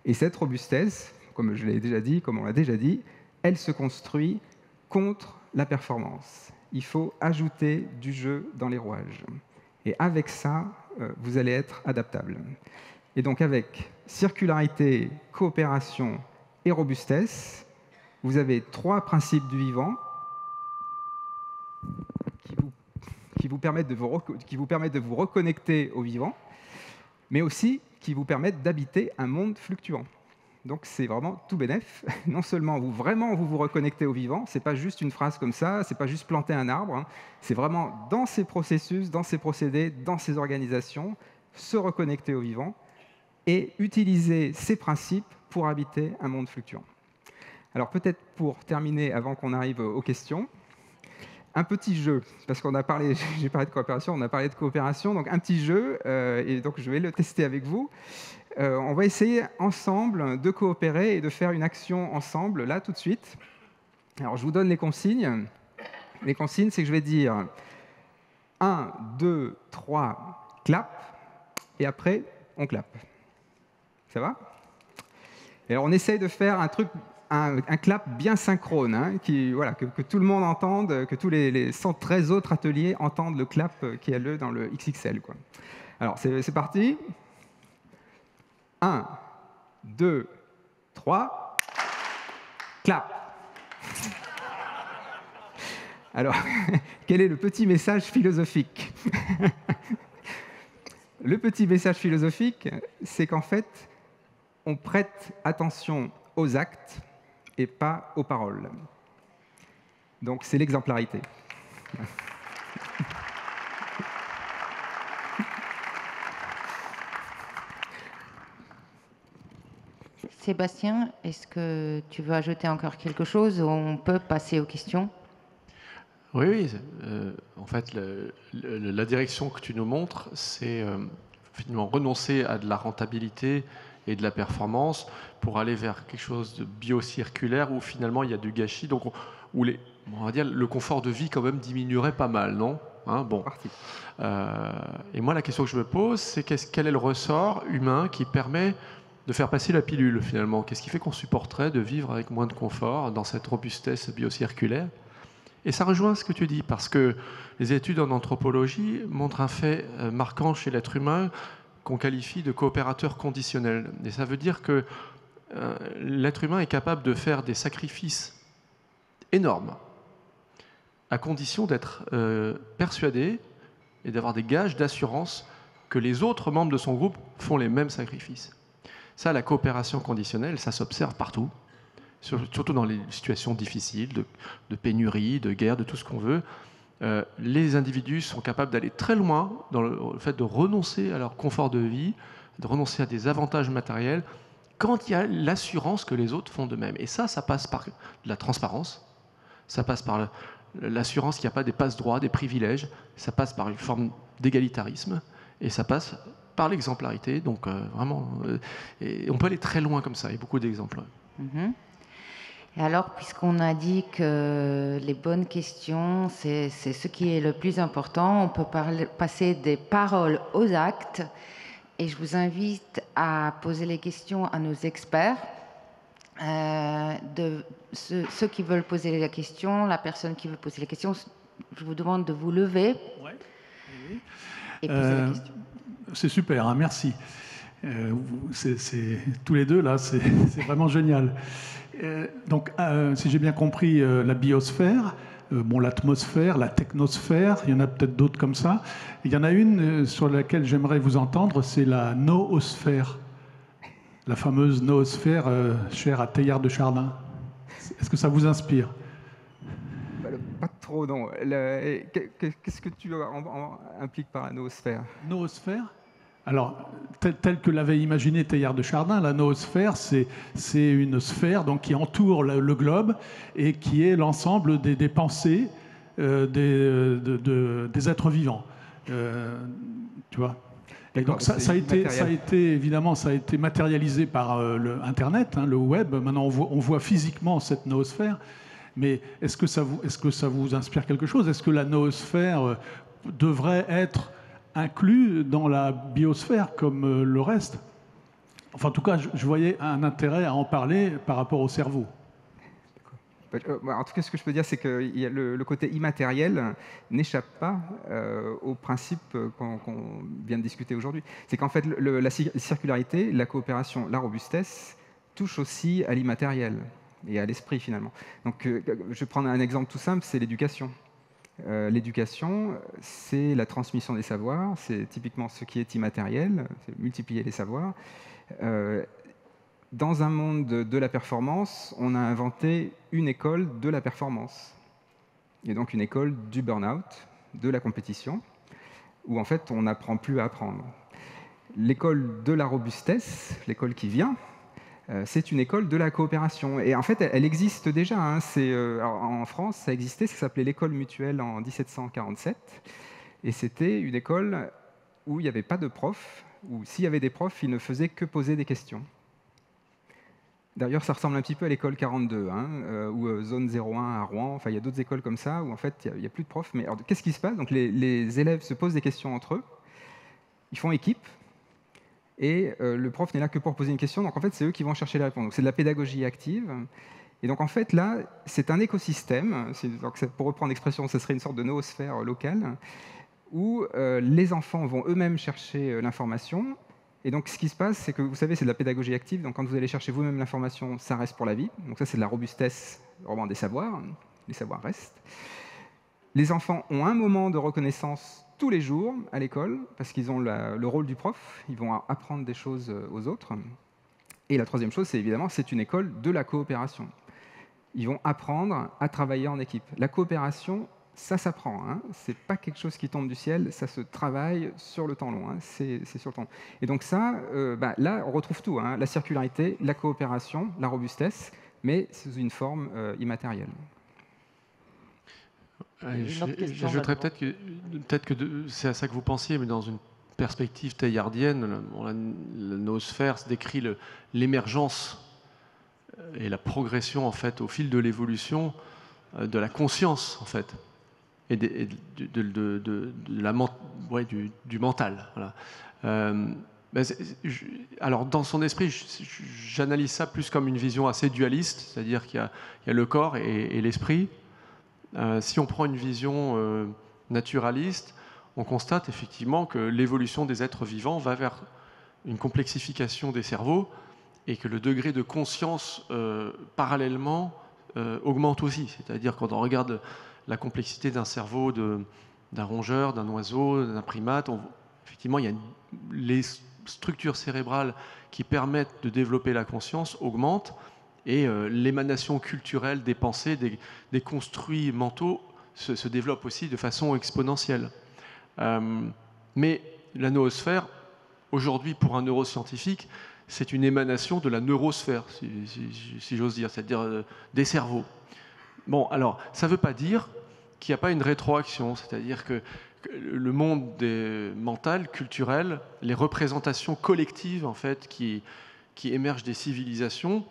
Speaker 4: Et cette robustesse, comme je l'ai déjà dit, comme on l'a déjà dit, elle se construit contre la performance. Il faut ajouter du jeu dans les rouages. Et avec ça, vous allez être adaptable. Et donc avec circularité, coopération et robustesse, vous avez trois principes du vivant qui vous permettent de vous reconnecter au vivant, mais aussi qui vous permettent d'habiter un monde fluctuant. Donc c'est vraiment tout bénef. Non seulement vous vous reconnectez au vivant, c'est pas juste une phrase comme ça, c'est pas juste planter un arbre, hein. C'est vraiment dans ces processus, dans ces procédés, dans ces organisations, se reconnecter au vivant et utiliser ces principes pour habiter un monde fluctuant. Alors peut-être pour terminer, avant qu'on arrive aux questions, un petit jeu, parce qu'on a parlé, j'ai parlé de coopération, on a parlé de coopération, donc un petit jeu, et donc je vais le tester avec vous. On va essayer ensemble de coopérer et de faire une action ensemble, là, tout de suite. Alors, je vous donne les consignes. Les consignes, c'est que je vais dire 1, 2, 3, clap, et après, on clap. Ça va? Et alors, on essaye de faire un truc, un clap bien synchrone, hein, que tout le monde entende, que tous les 113 autres ateliers entendent le clap qui a lieu dans le XXL, quoi. Alors, c'est parti. 1, 2, 3, clap. Alors, quel est le petit message philosophique? Le petit message philosophique, c'est qu'en fait, on prête attention aux actes et pas aux paroles. Donc, c'est l'exemplarité.
Speaker 3: Sébastien, est-ce que tu veux ajouter encore quelque chose ou on peut passer aux questions?
Speaker 5: Oui. En fait, la direction que tu nous montres, c'est finalement renoncer à de la rentabilité et de la performance pour aller vers quelque chose de biocirculaire où finalement il y a du gâchis, donc où on va dire le confort de vie quand même diminuerait pas mal, non? Hein, bon. Et moi, la question que je me pose, c'est quel est le ressort humain qui permet de faire passer la pilule, finalement? Qu'est-ce qui fait qu'on supporterait de vivre avec moins de confort dans cette robustesse biocirculaire? Et ça rejoint ce que tu dis, parce que les études en anthropologie montrent un fait marquant chez l'être humain qu'on qualifie de coopérateur conditionnel. Et ça veut dire que l'être humain est capable de faire des sacrifices énormes, à condition d'être persuadé et d'avoir des gages d'assurance que les autres membres de son groupe font les mêmes sacrifices. Ça, la coopération conditionnelle, ça s'observe partout, surtout dans les situations difficiles, de pénurie, de guerre, de tout ce qu'on veut. les individus sont capables d'aller très loin dans le fait de renoncer à leur confort de vie, de renoncer à des avantages matériels, quand il y a l'assurance que les autres font de même. Et ça passe par de la transparence, ça passe par l'assurance qu'il n'y a pas des passe-droits, des privilèges, ça passe par une forme d'égalitarisme, et ça passe par l'exemplarité. Donc vraiment, et on peut aller très loin comme ça, il y a beaucoup d'exemples.
Speaker 3: Mhm. Et alors, puisqu'on a dit que les bonnes questions, c'est ce qui est le plus important, on peut passer des paroles aux actes. Et je vous invite à poser les questions à nos experts. Ceux qui veulent poser la question, la personne qui veut poser la question, je vous demande de vous lever et poser la question.
Speaker 6: C'est super, hein, merci. Tous les deux, là, c'est vraiment génial. Donc, si j'ai bien compris, la biosphère, l'atmosphère, la technosphère, il y en a peut-être d'autres comme ça. Il y en a une sur laquelle j'aimerais vous entendre, c'est la noosphère. La fameuse noosphère chère à Teilhard de Chardin. Est-ce que ça vous inspire ?
Speaker 4: Pas trop, non. Qu'est-ce que tu impliques par la noosphère ?
Speaker 6: Noosphère ? Alors, tel que l'avait imaginé Teilhard de Chardin, la noosphère, c'est une sphère donc, qui entoure le globe et qui est l'ensemble des pensées des êtres vivants. Tu vois ? Et donc ça a été matérialisé par Internet, hein, le web. Maintenant, on voit physiquement cette noosphère. Mais est-ce que ça vous inspire quelque chose ? Est-ce que la noosphère devrait être inclus dans la biosphère comme le reste? Enfin, en tout cas, je voyais un intérêt à en parler par rapport au cerveau.
Speaker 4: En tout cas, ce que je peux dire, c'est que le côté immatériel n'échappe pas au principe qu'on vient de discuter aujourd'hui. C'est qu'en fait, la circularité, la coopération, la robustesse touchent aussi à l'immatériel et à l'esprit, finalement. Donc, je vais prendre un exemple tout simple, c'est l'éducation. L'éducation, c'est la transmission des savoirs, c'est typiquement ce qui est immatériel, c'est multiplier les savoirs. Dans un monde de la performance, on a inventé une école de la performance, et donc une école du burn-out, de la compétition, où en fait on n'apprend plus à apprendre. L'école de la robustesse, l'école qui vient, c'est une école de la coopération. Et en fait, elle existe déjà. Hein. En France, ça existait, ça s'appelait l'école mutuelle en 1747. Et c'était une école où il n'y avait pas de profs, ou s'il y avait des profs, ils ne faisaient que poser des questions. D'ailleurs, ça ressemble un petit peu à l'école 42, hein, ou zone 01 à Rouen. Enfin, il y a d'autres écoles comme ça, où en fait, il n'y a plus de profs. Mais alors, qu'est-ce qui se passe ? Donc, les élèves se posent des questions entre eux, ils font équipe, et le prof n'est là que pour poser une question, donc en fait c'est eux qui vont chercher la réponse. Donc c'est de la pédagogie active, et donc en fait là c'est un écosystème, donc pour reprendre l'expression, ce serait une sorte de noosphère locale, où les enfants vont eux-mêmes chercher l'information, et donc ce qui se passe c'est que vous savez c'est de la pédagogie active, donc quand vous allez chercher vous-même l'information, ça reste pour la vie, donc ça c'est de la robustesse vraiment des savoirs, les savoirs restent. Les enfants ont un moment de reconnaissance tous les jours à l'école, parce qu'ils ont le rôle du prof, ils vont apprendre des choses aux autres. Et la troisième chose, c'est évidemment, c'est une école de la coopération. Ils vont apprendre à travailler en équipe. La coopération, ça s'apprend, hein. C'est pas quelque chose qui tombe du ciel, ça se travaille sur le temps long, hein. C'est sur le temps long. Et donc ça, là, on retrouve tout, hein. La circularité, la coopération, la robustesse, mais sous une forme immatérielle.
Speaker 5: J'ajouterais peut-être que c'est à ça que vous pensiez, mais dans une perspective teilhardienne, la noosphère décrit l'émergence et la progression en fait au fil de l'évolution de la conscience en fait et du mental. Voilà. Alors dans son esprit, j'analyse ça plus comme une vision assez dualiste, c'est-à-dire qu'il y a le corps et l'esprit. Si on prend une vision naturaliste, on constate effectivement que l'évolution des êtres vivants va vers une complexification des cerveaux et que le degré de conscience parallèlement augmente aussi. C'est-à-dire quand on regarde la complexité d'un cerveau d'un rongeur, d'un oiseau, d'un primate, effectivement, les structures cérébrales qui permettent de développer la conscience augmentent. Et l'émanation culturelle des pensées, des construits mentaux se développe aussi de façon exponentielle. Mais la noosphère, aujourd'hui, pour un neuroscientifique, c'est une émanation de la neurosphère, si j'ose dire, c'est-à-dire des cerveaux. Bon, alors, ça ne veut pas dire qu'il n'y a pas une rétroaction, c'est-à-dire que le monde mental, culturel, les représentations collectives en fait, qui émergent des civilisations,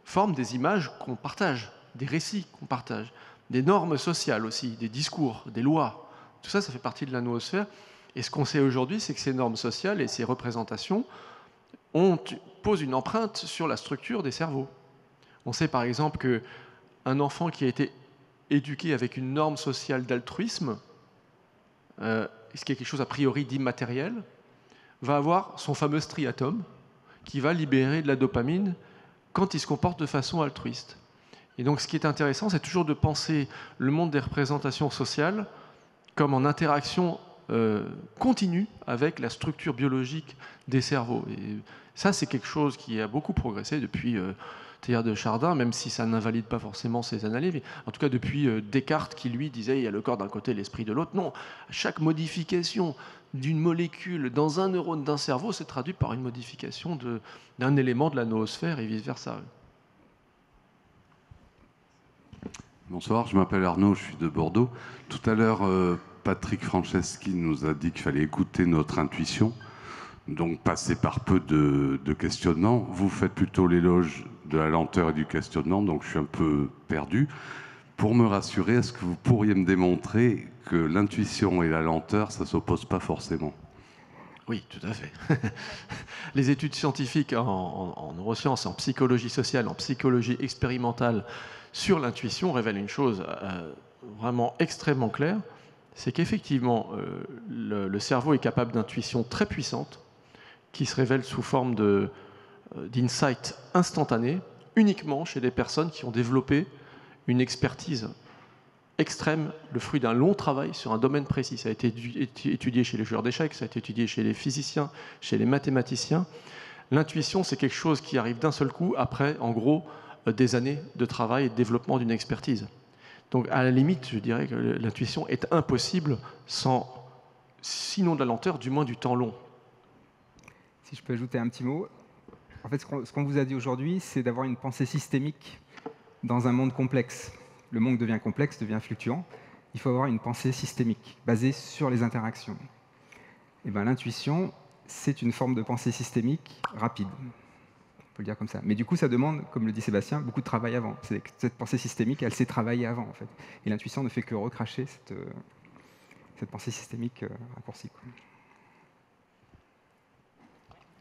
Speaker 5: forment des images qu'on partage, des récits qu'on partage, des normes sociales aussi, des discours, des lois. Tout ça, ça fait partie de la noosphère. Et ce qu'on sait aujourd'hui, c'est que ces normes sociales et ces représentations posent une empreinte sur la structure des cerveaux. On sait par exemple qu'un enfant qui a été éduqué avec une norme sociale d'altruisme, ce qui est quelque chose a priori d'immatériel, va avoir son fameux striatum qui va libérer de la dopamine quand il se comporte de façon altruiste. Et donc ce qui est intéressant, c'est toujours de penser le monde des représentations sociales comme en interaction continue avec la structure biologique des cerveaux. Et ça, c'est quelque chose qui a beaucoup progressé depuis Teilhard de Chardin, même si ça n'invalide pas forcément ses analyses. Mais en tout cas, depuis Descartes, qui lui disait il y a le corps d'un côté, l'esprit de l'autre. Non, chaque modification d'une molécule dans un neurone d'un cerveau se traduit par une modification d'un élément de la noosphère et vice-versa.
Speaker 7: Bonsoir, je m'appelle Arnaud, je suis de Bordeaux. Tout à l'heure, Patrick Franceschi nous a dit qu'il fallait écouter notre intuition, donc passer par peu de questionnement. Vous faites plutôt l'éloge de la lenteur et du questionnement, donc je suis un peu perdu. Pour me rassurer, est-ce que vous pourriez me démontrer que l'intuition et la lenteur, ça ne s'oppose pas forcément?
Speaker 5: Oui, tout à fait. Les études scientifiques en neurosciences, en psychologie sociale, en psychologie expérimentale sur l'intuition révèlent une chose vraiment extrêmement claire, c'est qu'effectivement, le cerveau est capable d'intuition très puissante qui se révèle sous forme d'insight instantané uniquement chez des personnes qui ont développé une expertise extrême, le fruit d'un long travail sur un domaine précis. Ça a été étudié chez les joueurs d'échecs, ça a été étudié chez les physiciens, chez les mathématiciens. L'intuition, c'est quelque chose qui arrive d'un seul coup après, en gros, des années de travail et de développement d'une expertise. Donc, à la limite, je dirais que l'intuition est impossible sans, sinon de la lenteur, du moins du temps long.
Speaker 4: Si je peux ajouter un petit mot. En fait, ce qu'on vous a dit aujourd'hui, c'est d'avoir une pensée systémique dans un monde complexe. Le monde devient complexe, devient fluctuant. Il faut avoir une pensée systémique, basée sur les interactions. Et bien, l'intuition, c'est une forme de pensée systémique rapide. On peut le dire comme ça. Mais du coup, ça demande, comme le dit Sébastien, beaucoup de travail avant. Cette pensée systémique, elle s'est travaillée avant, en fait. Et l'intuition ne fait que recracher cette pensée systémique raccourcie.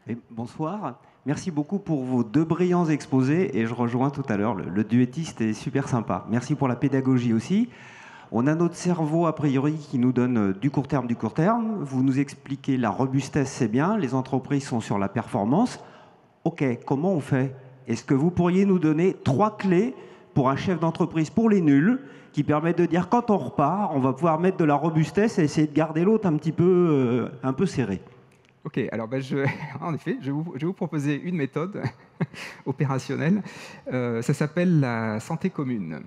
Speaker 8: Et bonsoir. Merci beaucoup pour vos deux brillants exposés. Et je rejoins tout à l'heure, le duettiste est super sympa. Merci pour la pédagogie aussi. On a notre cerveau, a priori, qui nous donne du court terme, du court terme. Vous nous expliquez la robustesse, c'est bien. Les entreprises sont sur la performance. OK, comment on fait? Est-ce que vous pourriez nous donner 3 clés pour un chef d'entreprise pour les nuls qui permettent de dire quand on repart, on va pouvoir mettre de la robustesse et essayer de garder l'autre un peu serré?
Speaker 4: Ok, alors en effet, je vais vous proposer une méthode opérationnelle. Ça s'appelle la santé commune.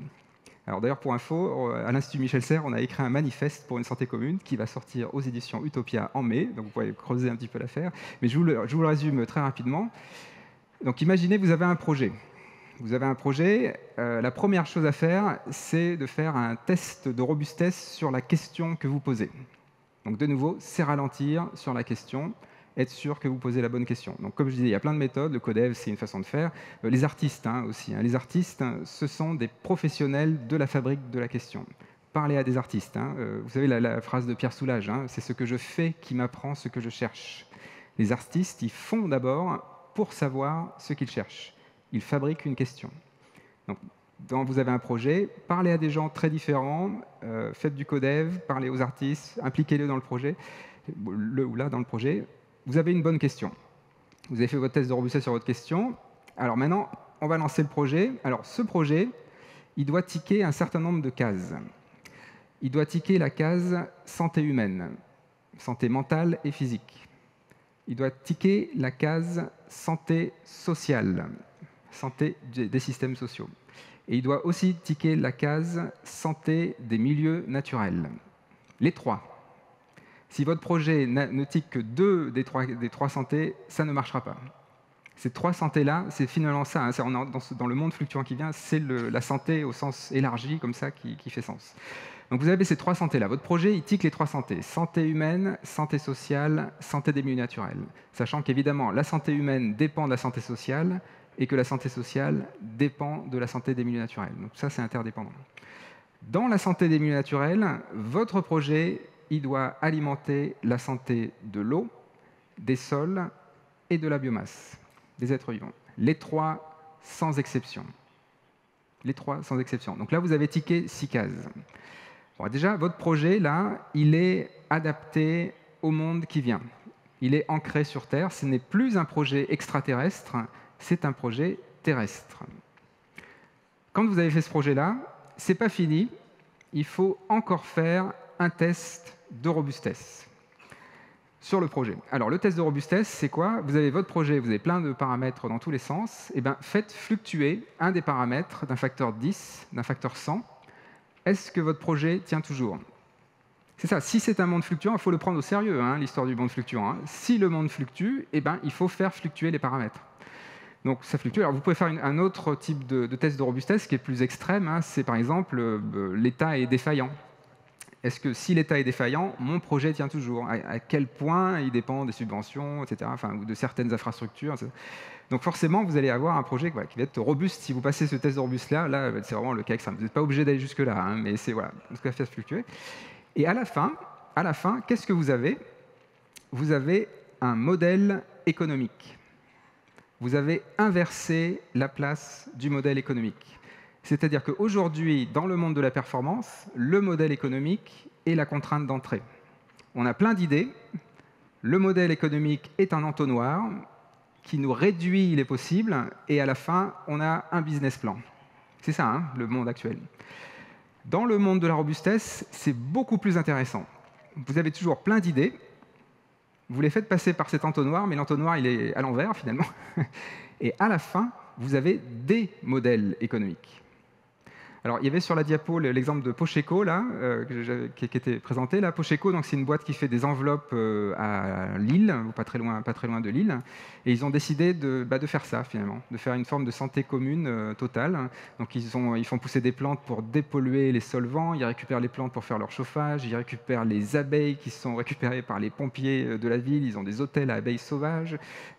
Speaker 4: Alors d'ailleurs, pour info, à l'Institut Michel Serres, on a écrit un manifeste pour une santé commune qui va sortir aux éditions Utopia en mai, donc vous pouvez creuser un petit peu l'affaire. Mais je vous le résume très rapidement. Donc imaginez, vous avez un projet. Vous avez un projet, la première chose à faire, c'est de faire un test de robustesse sur la question que vous posez. Donc de nouveau, c'est ralentir sur la question, être sûr que vous posez la bonne question. Donc comme je disais, il y a plein de méthodes, le codev, c'est une façon de faire. Les artistes aussi. Les artistes, ce sont des professionnels de la fabrique de la question. Parlez à des artistes. Vous savez la phrase de Pierre Soulages, c'est ce que je fais qui m'apprend ce que je cherche. Les artistes, ils font d'abord pour savoir ce qu'ils cherchent. Ils fabriquent une question. Donc, vous avez un projet, parlez à des gens très différents, faites du codev, parlez aux artistes, impliquez-les dans le projet, le ou là dans le projet. Vous avez une bonne question. Vous avez fait votre test de robustesse sur votre question. Alors maintenant, on va lancer le projet. Alors ce projet, il doit ticker un certain nombre de cases. Il doit ticker la case santé humaine, santé mentale et physique. Il doit ticker la case santé sociale, santé des systèmes sociaux. Et il doit aussi ticker la case santé des milieux naturels. Les 3. Si votre projet ne tique que 2 des 3 santé, ça ne marchera pas. Ces 3 santé-là, c'est finalement ça, hein, dans le monde fluctuant qui vient, c'est la santé au sens élargi, comme ça, qui fait sens. Donc vous avez ces 3 santé-là. Votre projet, il tique les 3 santé. Santé humaine, santé sociale, santé des milieux naturels. Sachant qu'évidemment, la santé humaine dépend de la santé sociale et que la santé sociale dépend de la santé des milieux naturels. Donc ça, c'est interdépendant. Dans la santé des milieux naturels, votre projet, il doit alimenter la santé de l'eau, des sols et de la biomasse, des êtres vivants. Les 3 sans exception. Les 3 sans exception. Donc là, vous avez tické 6 cases. Bon, déjà, votre projet, là, il est adapté au monde qui vient. Il est ancré sur Terre. Ce n'est plus un projet extraterrestre, c'est un projet terrestre. Quand vous avez fait ce projet-là, ce n'est pas fini. Il faut encore faire un test de robustesse sur le projet. Alors, le test de robustesse, c'est quoi? Vous avez votre projet, vous avez plein de paramètres dans tous les sens. Eh bien, faites fluctuer un des paramètres d'un facteur 10, d'un facteur 100. Est-ce que votre projet tient toujours? C'est ça, si c'est un monde fluctuant, il faut le prendre au sérieux, hein, l'histoire du monde fluctuant. Hein. Si le monde fluctue, eh ben, il faut faire fluctuer les paramètres. Donc ça fluctue. Alors vous pouvez faire un autre type de test de robustesse qui est plus extrême, hein, c'est par exemple l'état est défaillant. Est-ce que si l'état est défaillant, mon projet tient toujours? À quel point il dépend des subventions, etc., enfin, ou de certaines infrastructures, etc. Donc forcément, vous allez avoir un projet qui va être robuste. Si vous passez ce test de robuste-là, là, c'est vraiment le cas extrême. Vous n'êtes pas obligé d'aller jusque-là, hein, mais c'est voilà, ce que ça fait fluctuer. Et à la fin, qu'est-ce que vous avez? Vous avez un modèle économique. Vous avez inversé la place du modèle économique. C'est-à-dire qu'aujourd'hui, dans le monde de la performance, le modèle économique est la contrainte d'entrée. On a plein d'idées. Le modèle économique est un entonnoir qui nous réduit les possibles, et à la fin, on a un business plan. C'est ça, hein, le monde actuel. Dans le monde de la robustesse, c'est beaucoup plus intéressant. Vous avez toujours plein d'idées, vous les faites passer par cet entonnoir, mais l'entonnoir, il est à l'envers, finalement. Et à la fin, vous avez des modèles économiques. Alors, il y avait sur la diapo l'exemple de Pocheco, là, qui était présenté. Là, Pocheco, c'est une boîte qui fait des enveloppes à Lille, ou pas très loin de Lille. Et ils ont décidé de faire ça, finalement, de faire une forme de santé commune totale. Donc, ils font pousser des plantes pour dépolluer les solvants, ils récupèrent les plantes pour faire leur chauffage, ils récupèrent les abeilles qui sont récupérées par les pompiers de la ville, ils ont des hôtels à abeilles sauvages,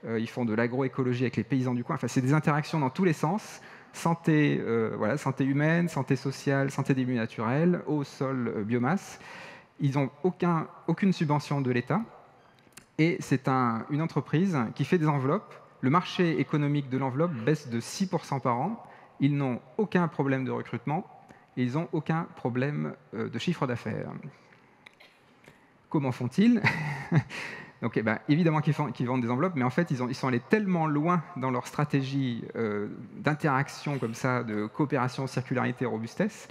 Speaker 4: ils font de l'agroécologie avec les paysans du coin. Enfin, c'est des interactions dans tous les sens. Santé, santé humaine, santé sociale, santé des milieux naturels, eau, sol, biomasse. Ils n'ont aucune subvention de l'État. Et c'est une entreprise qui fait des enveloppes. Le marché économique de l'enveloppe baisse de 6% par an. Ils n'ont aucun problème de recrutement et ils n'ont aucun problème de chiffre d'affaires. Comment font-ils? Donc, évidemment qu'ils vendent des enveloppes, mais en fait, ils sont allés tellement loin dans leur stratégie d'interaction comme ça, de coopération, circularité, robustesse,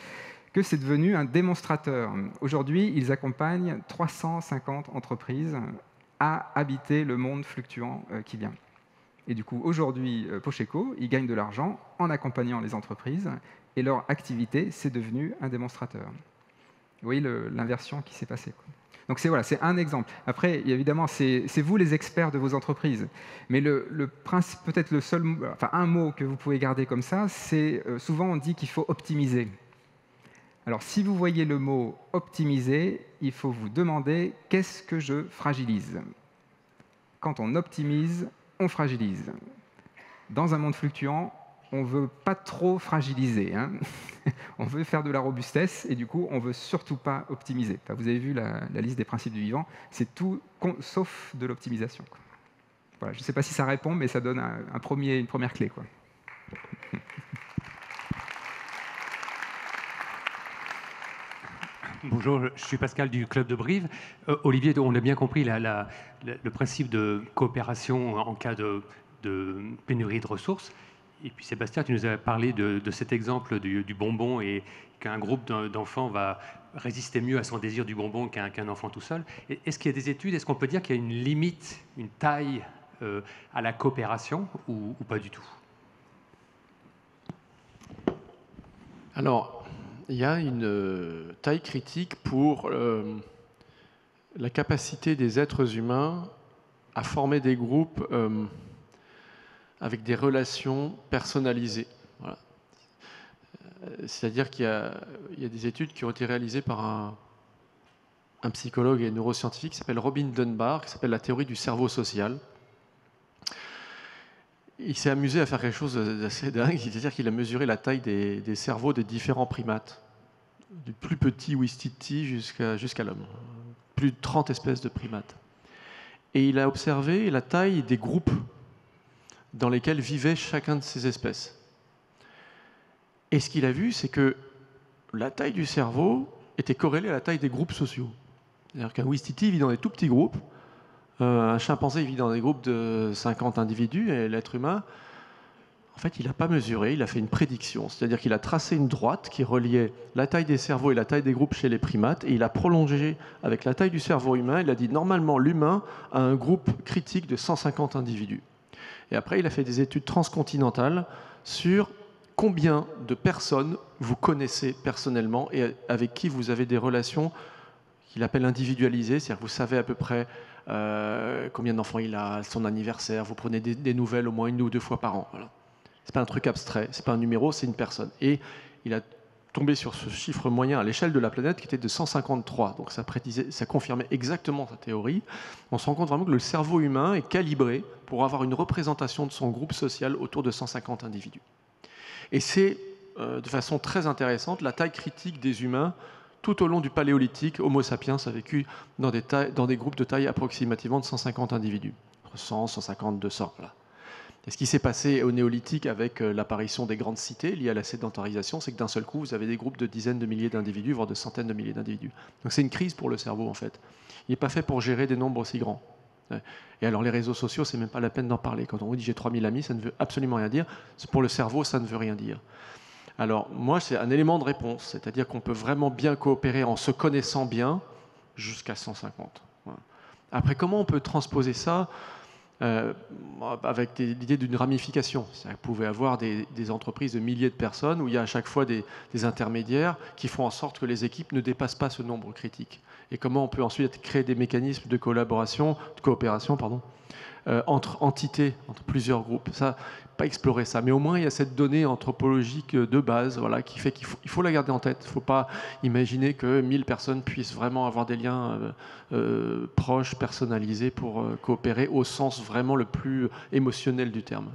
Speaker 4: que c'est devenu un démonstrateur. Aujourd'hui, ils accompagnent 350 entreprises à habiter le monde fluctuant qui vient. Et du coup, aujourd'hui, Pocheco, ils gagnent de l'argent en accompagnant les entreprises, et leur activité, c'est devenu un démonstrateur. Vous voyez l'inversion qui s'est passée, quoi. Donc c'est un exemple. Après, évidemment, c'est vous les experts de vos entreprises. Mais le principe, peut-être un mot que vous pouvez garder comme ça, c'est souvent on dit qu'il faut optimiser. Alors si vous voyez le mot optimiser, il faut vous demander qu'est-ce que je fragilise. Quand on optimise, on fragilise. Dans un monde fluctuant, on ne veut pas trop fragiliser, hein. On veut faire de la robustesse et du coup, on ne veut surtout pas optimiser. Enfin, vous avez vu la liste des principes du vivant, c'est tout sauf de l'optimisation. Voilà, je ne sais pas si ça répond, mais ça donne une première clé, quoi.
Speaker 9: Bonjour, je suis Pascal du Club de Brive. Olivier, on a bien compris le principe de coopération en cas de pénurie de ressources. Et puis Sébastien, tu nous as parlé de cet exemple du bonbon et qu'un groupe d'enfants va résister mieux à son désir du bonbon qu'un enfant tout seul. Est-ce qu'il y a des études, est-ce qu'on peut dire qu'il y a une limite, une taille à la coopération ou pas du tout?
Speaker 5: Alors, il y a une taille critique pour la capacité des êtres humains à former des groupes avec des relations personnalisées. Voilà. C'est-à-dire qu'il y a des études qui ont été réalisées par un psychologue et neuroscientifique qui s'appelle Robin Dunbar, qui s'appelle la théorie du cerveau social. Il s'est amusé à faire quelque chose d'assez dingue, c'est-à-dire qu'il a mesuré la taille des cerveaux des différents primates, du plus petit Ouistiti jusqu'à l'homme, plus de 30 espèces de primates. Et il a observé la taille des groupes dans lesquels vivait chacun de ces espèces. Et ce qu'il a vu, c'est que la taille du cerveau était corrélée à la taille des groupes sociaux. C'est-à-dire qu'un Ouistiti vit dans des tout petits groupes, un chimpanzé vit dans des groupes de 50 individus, et l'être humain, en fait, il n'a pas mesuré, il a fait une prédiction. C'est-à-dire qu'il a tracé une droite qui reliait la taille des cerveaux et la taille des groupes chez les primates, et il a prolongé avec la taille du cerveau humain. Il a dit, normalement, l'humain a un groupe critique de 150 individus. Et après, il a fait des études transcontinentales sur combien de personnes vous connaissez personnellement et avec qui vous avez des relations qu'il appelle individualisées, c'est-à-dire que vous savez à peu près combien d'enfants il a, son anniversaire, vous prenez des nouvelles au moins 1 ou 2 fois par an. Voilà. Ce n'est pas un truc abstrait, ce n'est pas un numéro, c'est une personne. Et il a tombé sur ce chiffre moyen à l'échelle de la planète qui était de 153. Donc ça confirmait exactement sa théorie. On se rend compte vraiment que le cerveau humain est calibré pour avoir une représentation de son groupe social autour de 150 individus. Et c'est, de façon très intéressante, la taille critique des humains tout au long du Paléolithique. Homo sapiens a vécu dans des groupes de taille approximativement de 150 individus. 100, 150, 200, voilà. Et ce qui s'est passé au Néolithique avec l'apparition des grandes cités liées à la sédentarisation, c'est que d'un seul coup, vous avez des groupes de dizaines de milliers d'individus, voire de centaines de milliers d'individus. Donc c'est une crise pour le cerveau, en fait. Il n'est pas fait pour gérer des nombres aussi grands. Et alors les réseaux sociaux, c'est même pas la peine d'en parler. Quand on vous dit j'ai 3000 amis, ça ne veut absolument rien dire. Pour le cerveau, ça ne veut rien dire. Alors moi, c'est un élément de réponse, c'est-à-dire qu'on peut vraiment bien coopérer en se connaissant bien jusqu'à 150. Voilà. Après, comment on peut transposer ça avec l'idée d'une ramification? C'est-à-dire que vous pouvez avoir des entreprises de milliers de personnes où il y a à chaque fois des intermédiaires qui font en sorte que les équipes ne dépassent pas ce nombre critique. Et comment on peut ensuite créer des mécanismes de coopération, entre entités, entre plusieurs groupes. Ça, pas explorer ça, mais au moins il y a cette donnée anthropologique de base, voilà, qui fait qu'il faut la garder en tête. Il ne faut pas imaginer que 1000 personnes puissent vraiment avoir des liens proches, personnalisés pour coopérer au sens vraiment le plus émotionnel du terme.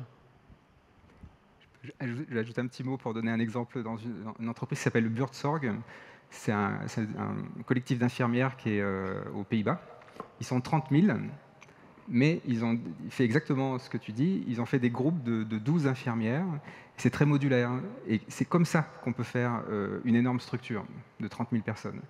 Speaker 4: Je vais ajouter un petit mot pour donner un exemple dans une entreprise qui s'appelle Buurtzorg. C'est un collectif d'infirmières qui est aux Pays-Bas. Ils sont 30 000. Mais ils ont fait exactement ce que tu dis, ils ont fait des groupes de 12 infirmières, c'est très modulaire, et c'est comme ça qu'on peut faire une énorme structure de 30 000 personnes.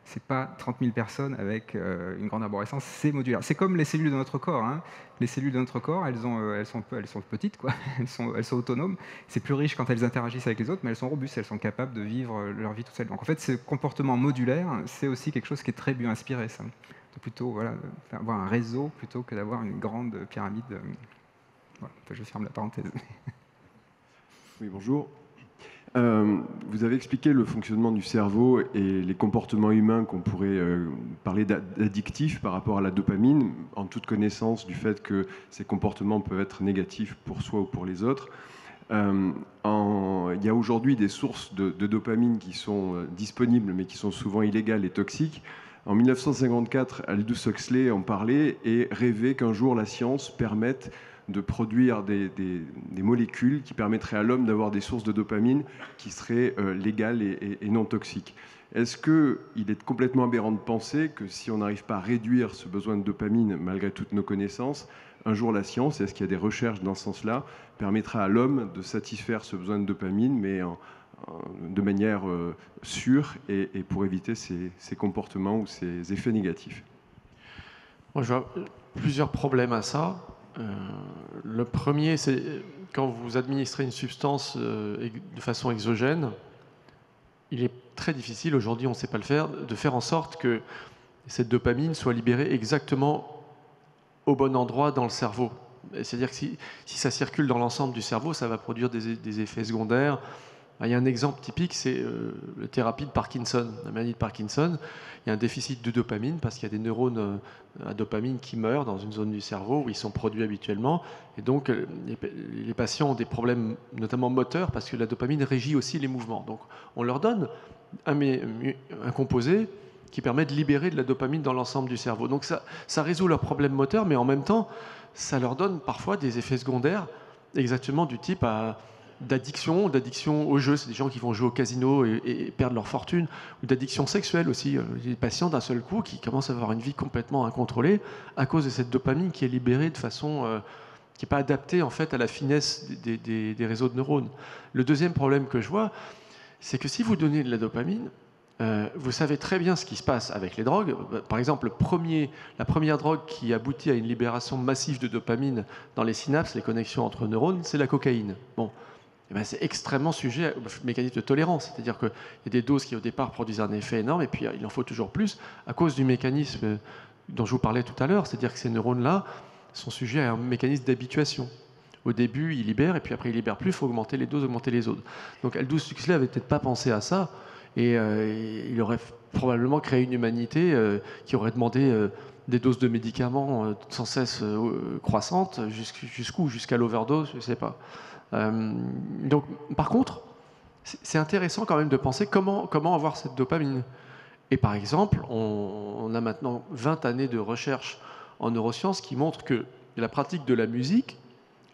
Speaker 4: Ce n'est pas 30 000 personnes avec une grande arborescence, c'est modulaire. C'est comme les cellules de notre corps. Hein. Les cellules de notre corps, elles sont petites, quoi. Elles sont autonomes. C'est plus riche quand elles interagissent avec les autres, mais elles sont robustes, elles sont capables de vivre leur vie toutes seules. Donc en fait, ce comportement modulaire, c'est aussi quelque chose qui est très bio-inspiré, ça. Plutôt avoir un réseau plutôt que d'avoir une grande pyramide. Voilà, je ferme la parenthèse.
Speaker 10: Oui, bonjour. Vous avez expliqué le fonctionnement du cerveau et les comportements humains qu'on pourrait parler d'addictifs par rapport à la dopamine, en toute connaissance du fait que ces comportements peuvent être négatifs pour soi ou pour les autres. Il y a aujourd'hui des sources de dopamine qui sont disponibles mais qui sont souvent illégales et toxiques. En 1954, Aldous Huxley en parlait et rêvait qu'un jour la science permette de produire des molécules qui permettraient à l'homme d'avoir des sources de dopamine qui seraient légales et non toxiques. Est-ce qu'il est complètement aberrant de penser que si on n'arrive pas à réduire ce besoin de dopamine malgré toutes nos connaissances, un jour la science, est-ce qu'il y a des recherches dans ce sens-là, permettra à l'homme de satisfaire ce besoin de dopamine, mais de manière sûre et pour éviter ces comportements ou ces effets négatifs?
Speaker 5: Moi, je vois plusieurs problèmes à ça. Le premier, c'est quand vous administrez une substance de façon exogène, il est très difficile, aujourd'hui on ne sait pas le faire, de faire en sorte que cette dopamine soit libérée exactement au bon endroit dans le cerveau. C'est-à-dire que si ça circule dans l'ensemble du cerveau, ça va produire des effets secondaires Il y a un exemple typique, c'est la thérapie de Parkinson, la maladie de Parkinson. Il y a un déficit de dopamine parce qu'il y a des neurones à dopamine qui meurent dans une zone du cerveau où ils sont produits habituellement. Et donc, les patients ont des problèmes, notamment moteurs, parce que la dopamine régit aussi les mouvements. Donc, on leur donne un composé qui permet de libérer de la dopamine dans l'ensemble du cerveau. Donc, ça résout leurs problèmes moteurs, mais en même temps, ça leur donne parfois des effets secondaires exactement du type d'addiction au jeu. C'est des gens qui vont jouer au casino et perdre leur fortune, ou d'addiction sexuelle aussi. Des patients d'un seul coup qui commencent à avoir une vie complètement incontrôlée à cause de cette dopamine qui est libérée de façon qui n'est pas adaptée en fait à la finesse des réseaux de neurones. Le deuxième problème que je vois, c'est que si vous donnez de la dopamine, vous savez très bien ce qui se passe avec les drogues. Par exemple, la première drogue qui aboutit à une libération massive de dopamine dans les synapses, les connexions entre neurones, c'est la cocaïne. Bon. Eh ben, c'est extrêmement sujet au mécanisme de tolérance. C'est-à-dire qu'il y a des doses qui, au départ, produisent un effet énorme, et puis il en faut toujours plus, à cause du mécanisme dont je vous parlais tout à l'heure. C'est-à-dire que ces neurones-là sont sujets à un mécanisme d'habituation. Au début, ils libèrent, et puis après, ils libèrent plus, il faut augmenter les doses, augmenter les autres. Donc Aldous Huxley n'avait peut-être pas pensé à ça, et il aurait probablement créé une humanité qui aurait demandé des doses de médicaments sans cesse croissantes, jusqu'où ? Jusqu'à l'overdose, je ne sais pas. Donc, par contre, c'est intéressant quand même de penser comment avoir cette dopamine. Et par exemple, on a maintenant 20 années de recherche en neurosciences qui montrent que la pratique de la musique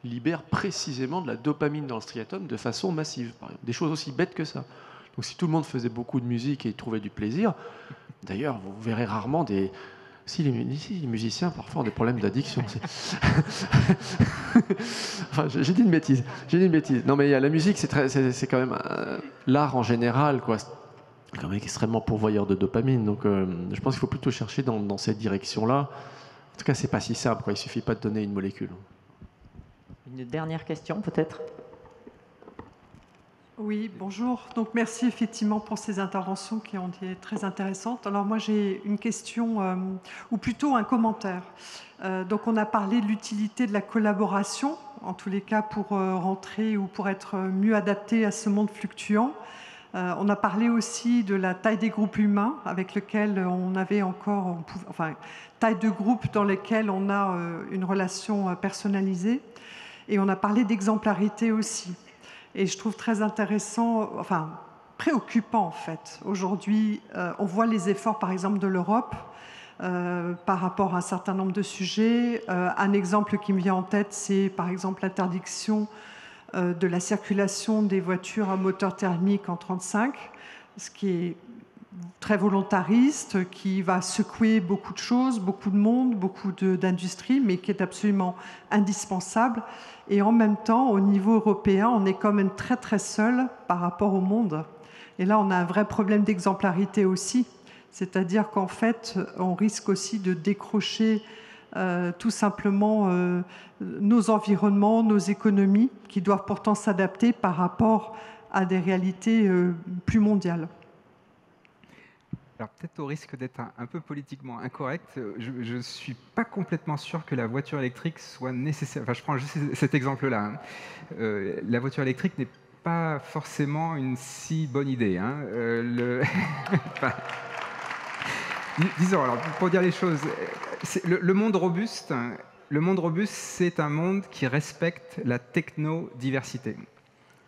Speaker 5: libère précisément de la dopamine dans le striatum de façon massive. Des choses aussi bêtes que ça. Donc si tout le monde faisait beaucoup de musique et trouvait du plaisir, d'ailleurs, vous verrez rarement des... Si les musiciens, parfois, ont des problèmes d'addiction. Enfin, j'ai dit une bêtise. Non, mais la musique, c'est quand même l'art en général, quoi. C'est quand même extrêmement pourvoyeur de dopamine. Donc, je pense qu'il faut plutôt chercher dans cette direction-là. En tout cas, c'est pas si simple, quoi. Il suffit pas de donner une molécule.
Speaker 11: Une dernière question, peut-être ?
Speaker 12: Oui, bonjour. Donc merci effectivement pour ces interventions qui ont été très intéressantes. Alors moi j'ai une question, ou plutôt un commentaire. Donc on a parlé de l'utilité de la collaboration, en tous les cas pour rentrer ou pour être mieux adapté à ce monde fluctuant. On a parlé aussi de la taille des groupes humains avec lesquels on avait encore, enfin taille de groupes dans lesquels on a une relation personnalisée. Et on a parlé d'exemplarité aussi. Et je trouve très intéressant, enfin préoccupant en fait. Aujourd'hui, on voit les efforts par exemple de l'Europe par rapport à un certain nombre de sujets. Un exemple qui me vient en tête, c'est par exemple l'interdiction de la circulation des voitures à moteur thermique en 1935, ce qui est très volontariste, qui va secouer beaucoup de choses, beaucoup de monde, beaucoup d'industries, mais qui est absolument indispensable. Et en même temps, au niveau européen, on est quand même très très seul par rapport au monde. Et là, on a un vrai problème d'exemplarité aussi. C'est-à-dire qu'en fait, on risque aussi de décrocher tout simplement nos environnements, nos économies, qui doivent pourtant s'adapter par rapport à des réalités plus mondiales.
Speaker 4: Alors peut-être au risque d'être un peu politiquement incorrect, je ne suis pas complètement sûr que la voiture électrique soit nécessaire. Enfin, je prends juste cet exemple-là. Hein. La voiture électrique n'est pas forcément une si bonne idée. Hein. Enfin, disons, alors, pour dire les choses, le monde robuste, c'est un monde qui respecte la technodiversité.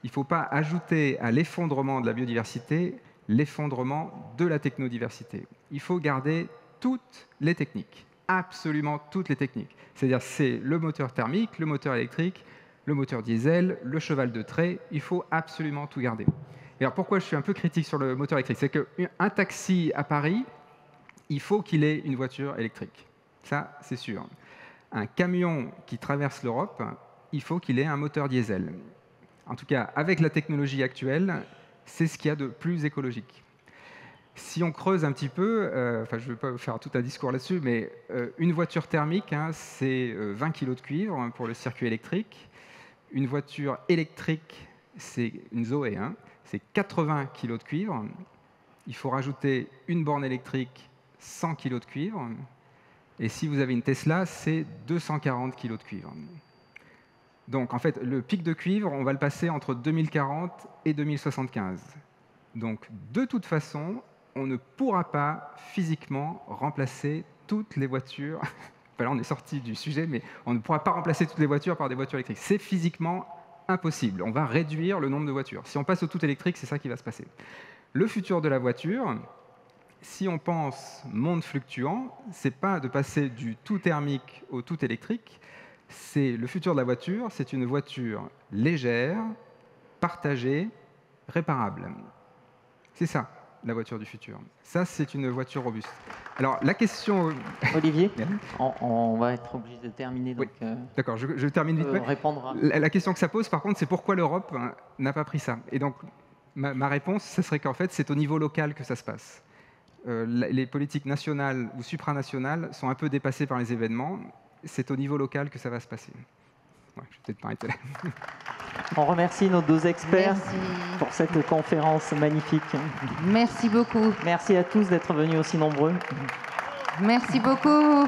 Speaker 4: Il ne faut pas ajouter à l'effondrement de la biodiversité l'effondrement de la technodiversité. Il faut garder toutes les techniques, absolument toutes les techniques. C'est-à-dire c'est le moteur thermique, le moteur électrique, le moteur diesel, le cheval de trait, il faut absolument tout garder. Et alors pourquoi je suis un peu critique sur le moteur électrique? C'est qu'un taxi à Paris, il faut qu'il ait une voiture électrique. Ça, c'est sûr. Un camion qui traverse l'Europe, il faut qu'il ait un moteur diesel. En tout cas, avec la technologie actuelle, c'est ce qu'il y a de plus écologique. Si on creuse un petit peu, enfin je ne vais pas faire tout un discours là-dessus, mais une voiture thermique, hein, c'est 20 kg de cuivre hein, pour le circuit électrique. Une voiture électrique, c'est une Zoé, hein, c'est 80 kg de cuivre. Il faut rajouter une borne électrique, 100 kg de cuivre. Et si vous avez une Tesla, c'est 240 kg de cuivre. Donc, en fait, le pic de cuivre, on va le passer entre 2040 et 2075. Donc, de toute façon, on ne pourra pas physiquement remplacer toutes les voitures. Enfin, là, on est sorti du sujet, mais on ne pourra pas remplacer toutes les voitures par des voitures électriques. C'est physiquement impossible. On va réduire le nombre de voitures. Si on passe au tout électrique, c'est ça qui va se passer. Le futur de la voiture, si on pense monde fluctuant, c'est pas de passer du tout thermique au tout électrique. C'est le futur de la voiture, c'est une voiture légère, partagée, réparable. C'est ça, la voiture du futur. Ça, c'est une voiture robuste. Alors, la question...
Speaker 11: Olivier, on va être obligé de terminer. Donc,
Speaker 4: oui. D'accord, je termine vite.
Speaker 11: Répondre
Speaker 4: la question que ça pose, par contre, c'est pourquoi l'Europe n'a pas pris ça. Et donc, ma réponse, ce serait qu'en fait, c'est au niveau local que ça se passe. Les politiques nationales ou supranationales sont un peu dépassées par les événements. C'est au niveau local que ça va se passer. Ouais, je vais peut-être m'arrêter là.
Speaker 11: On remercie nos 2 experts pour cette conférence magnifique.
Speaker 3: Merci beaucoup.
Speaker 11: Merci à tous d'être venus aussi nombreux.
Speaker 3: Merci beaucoup.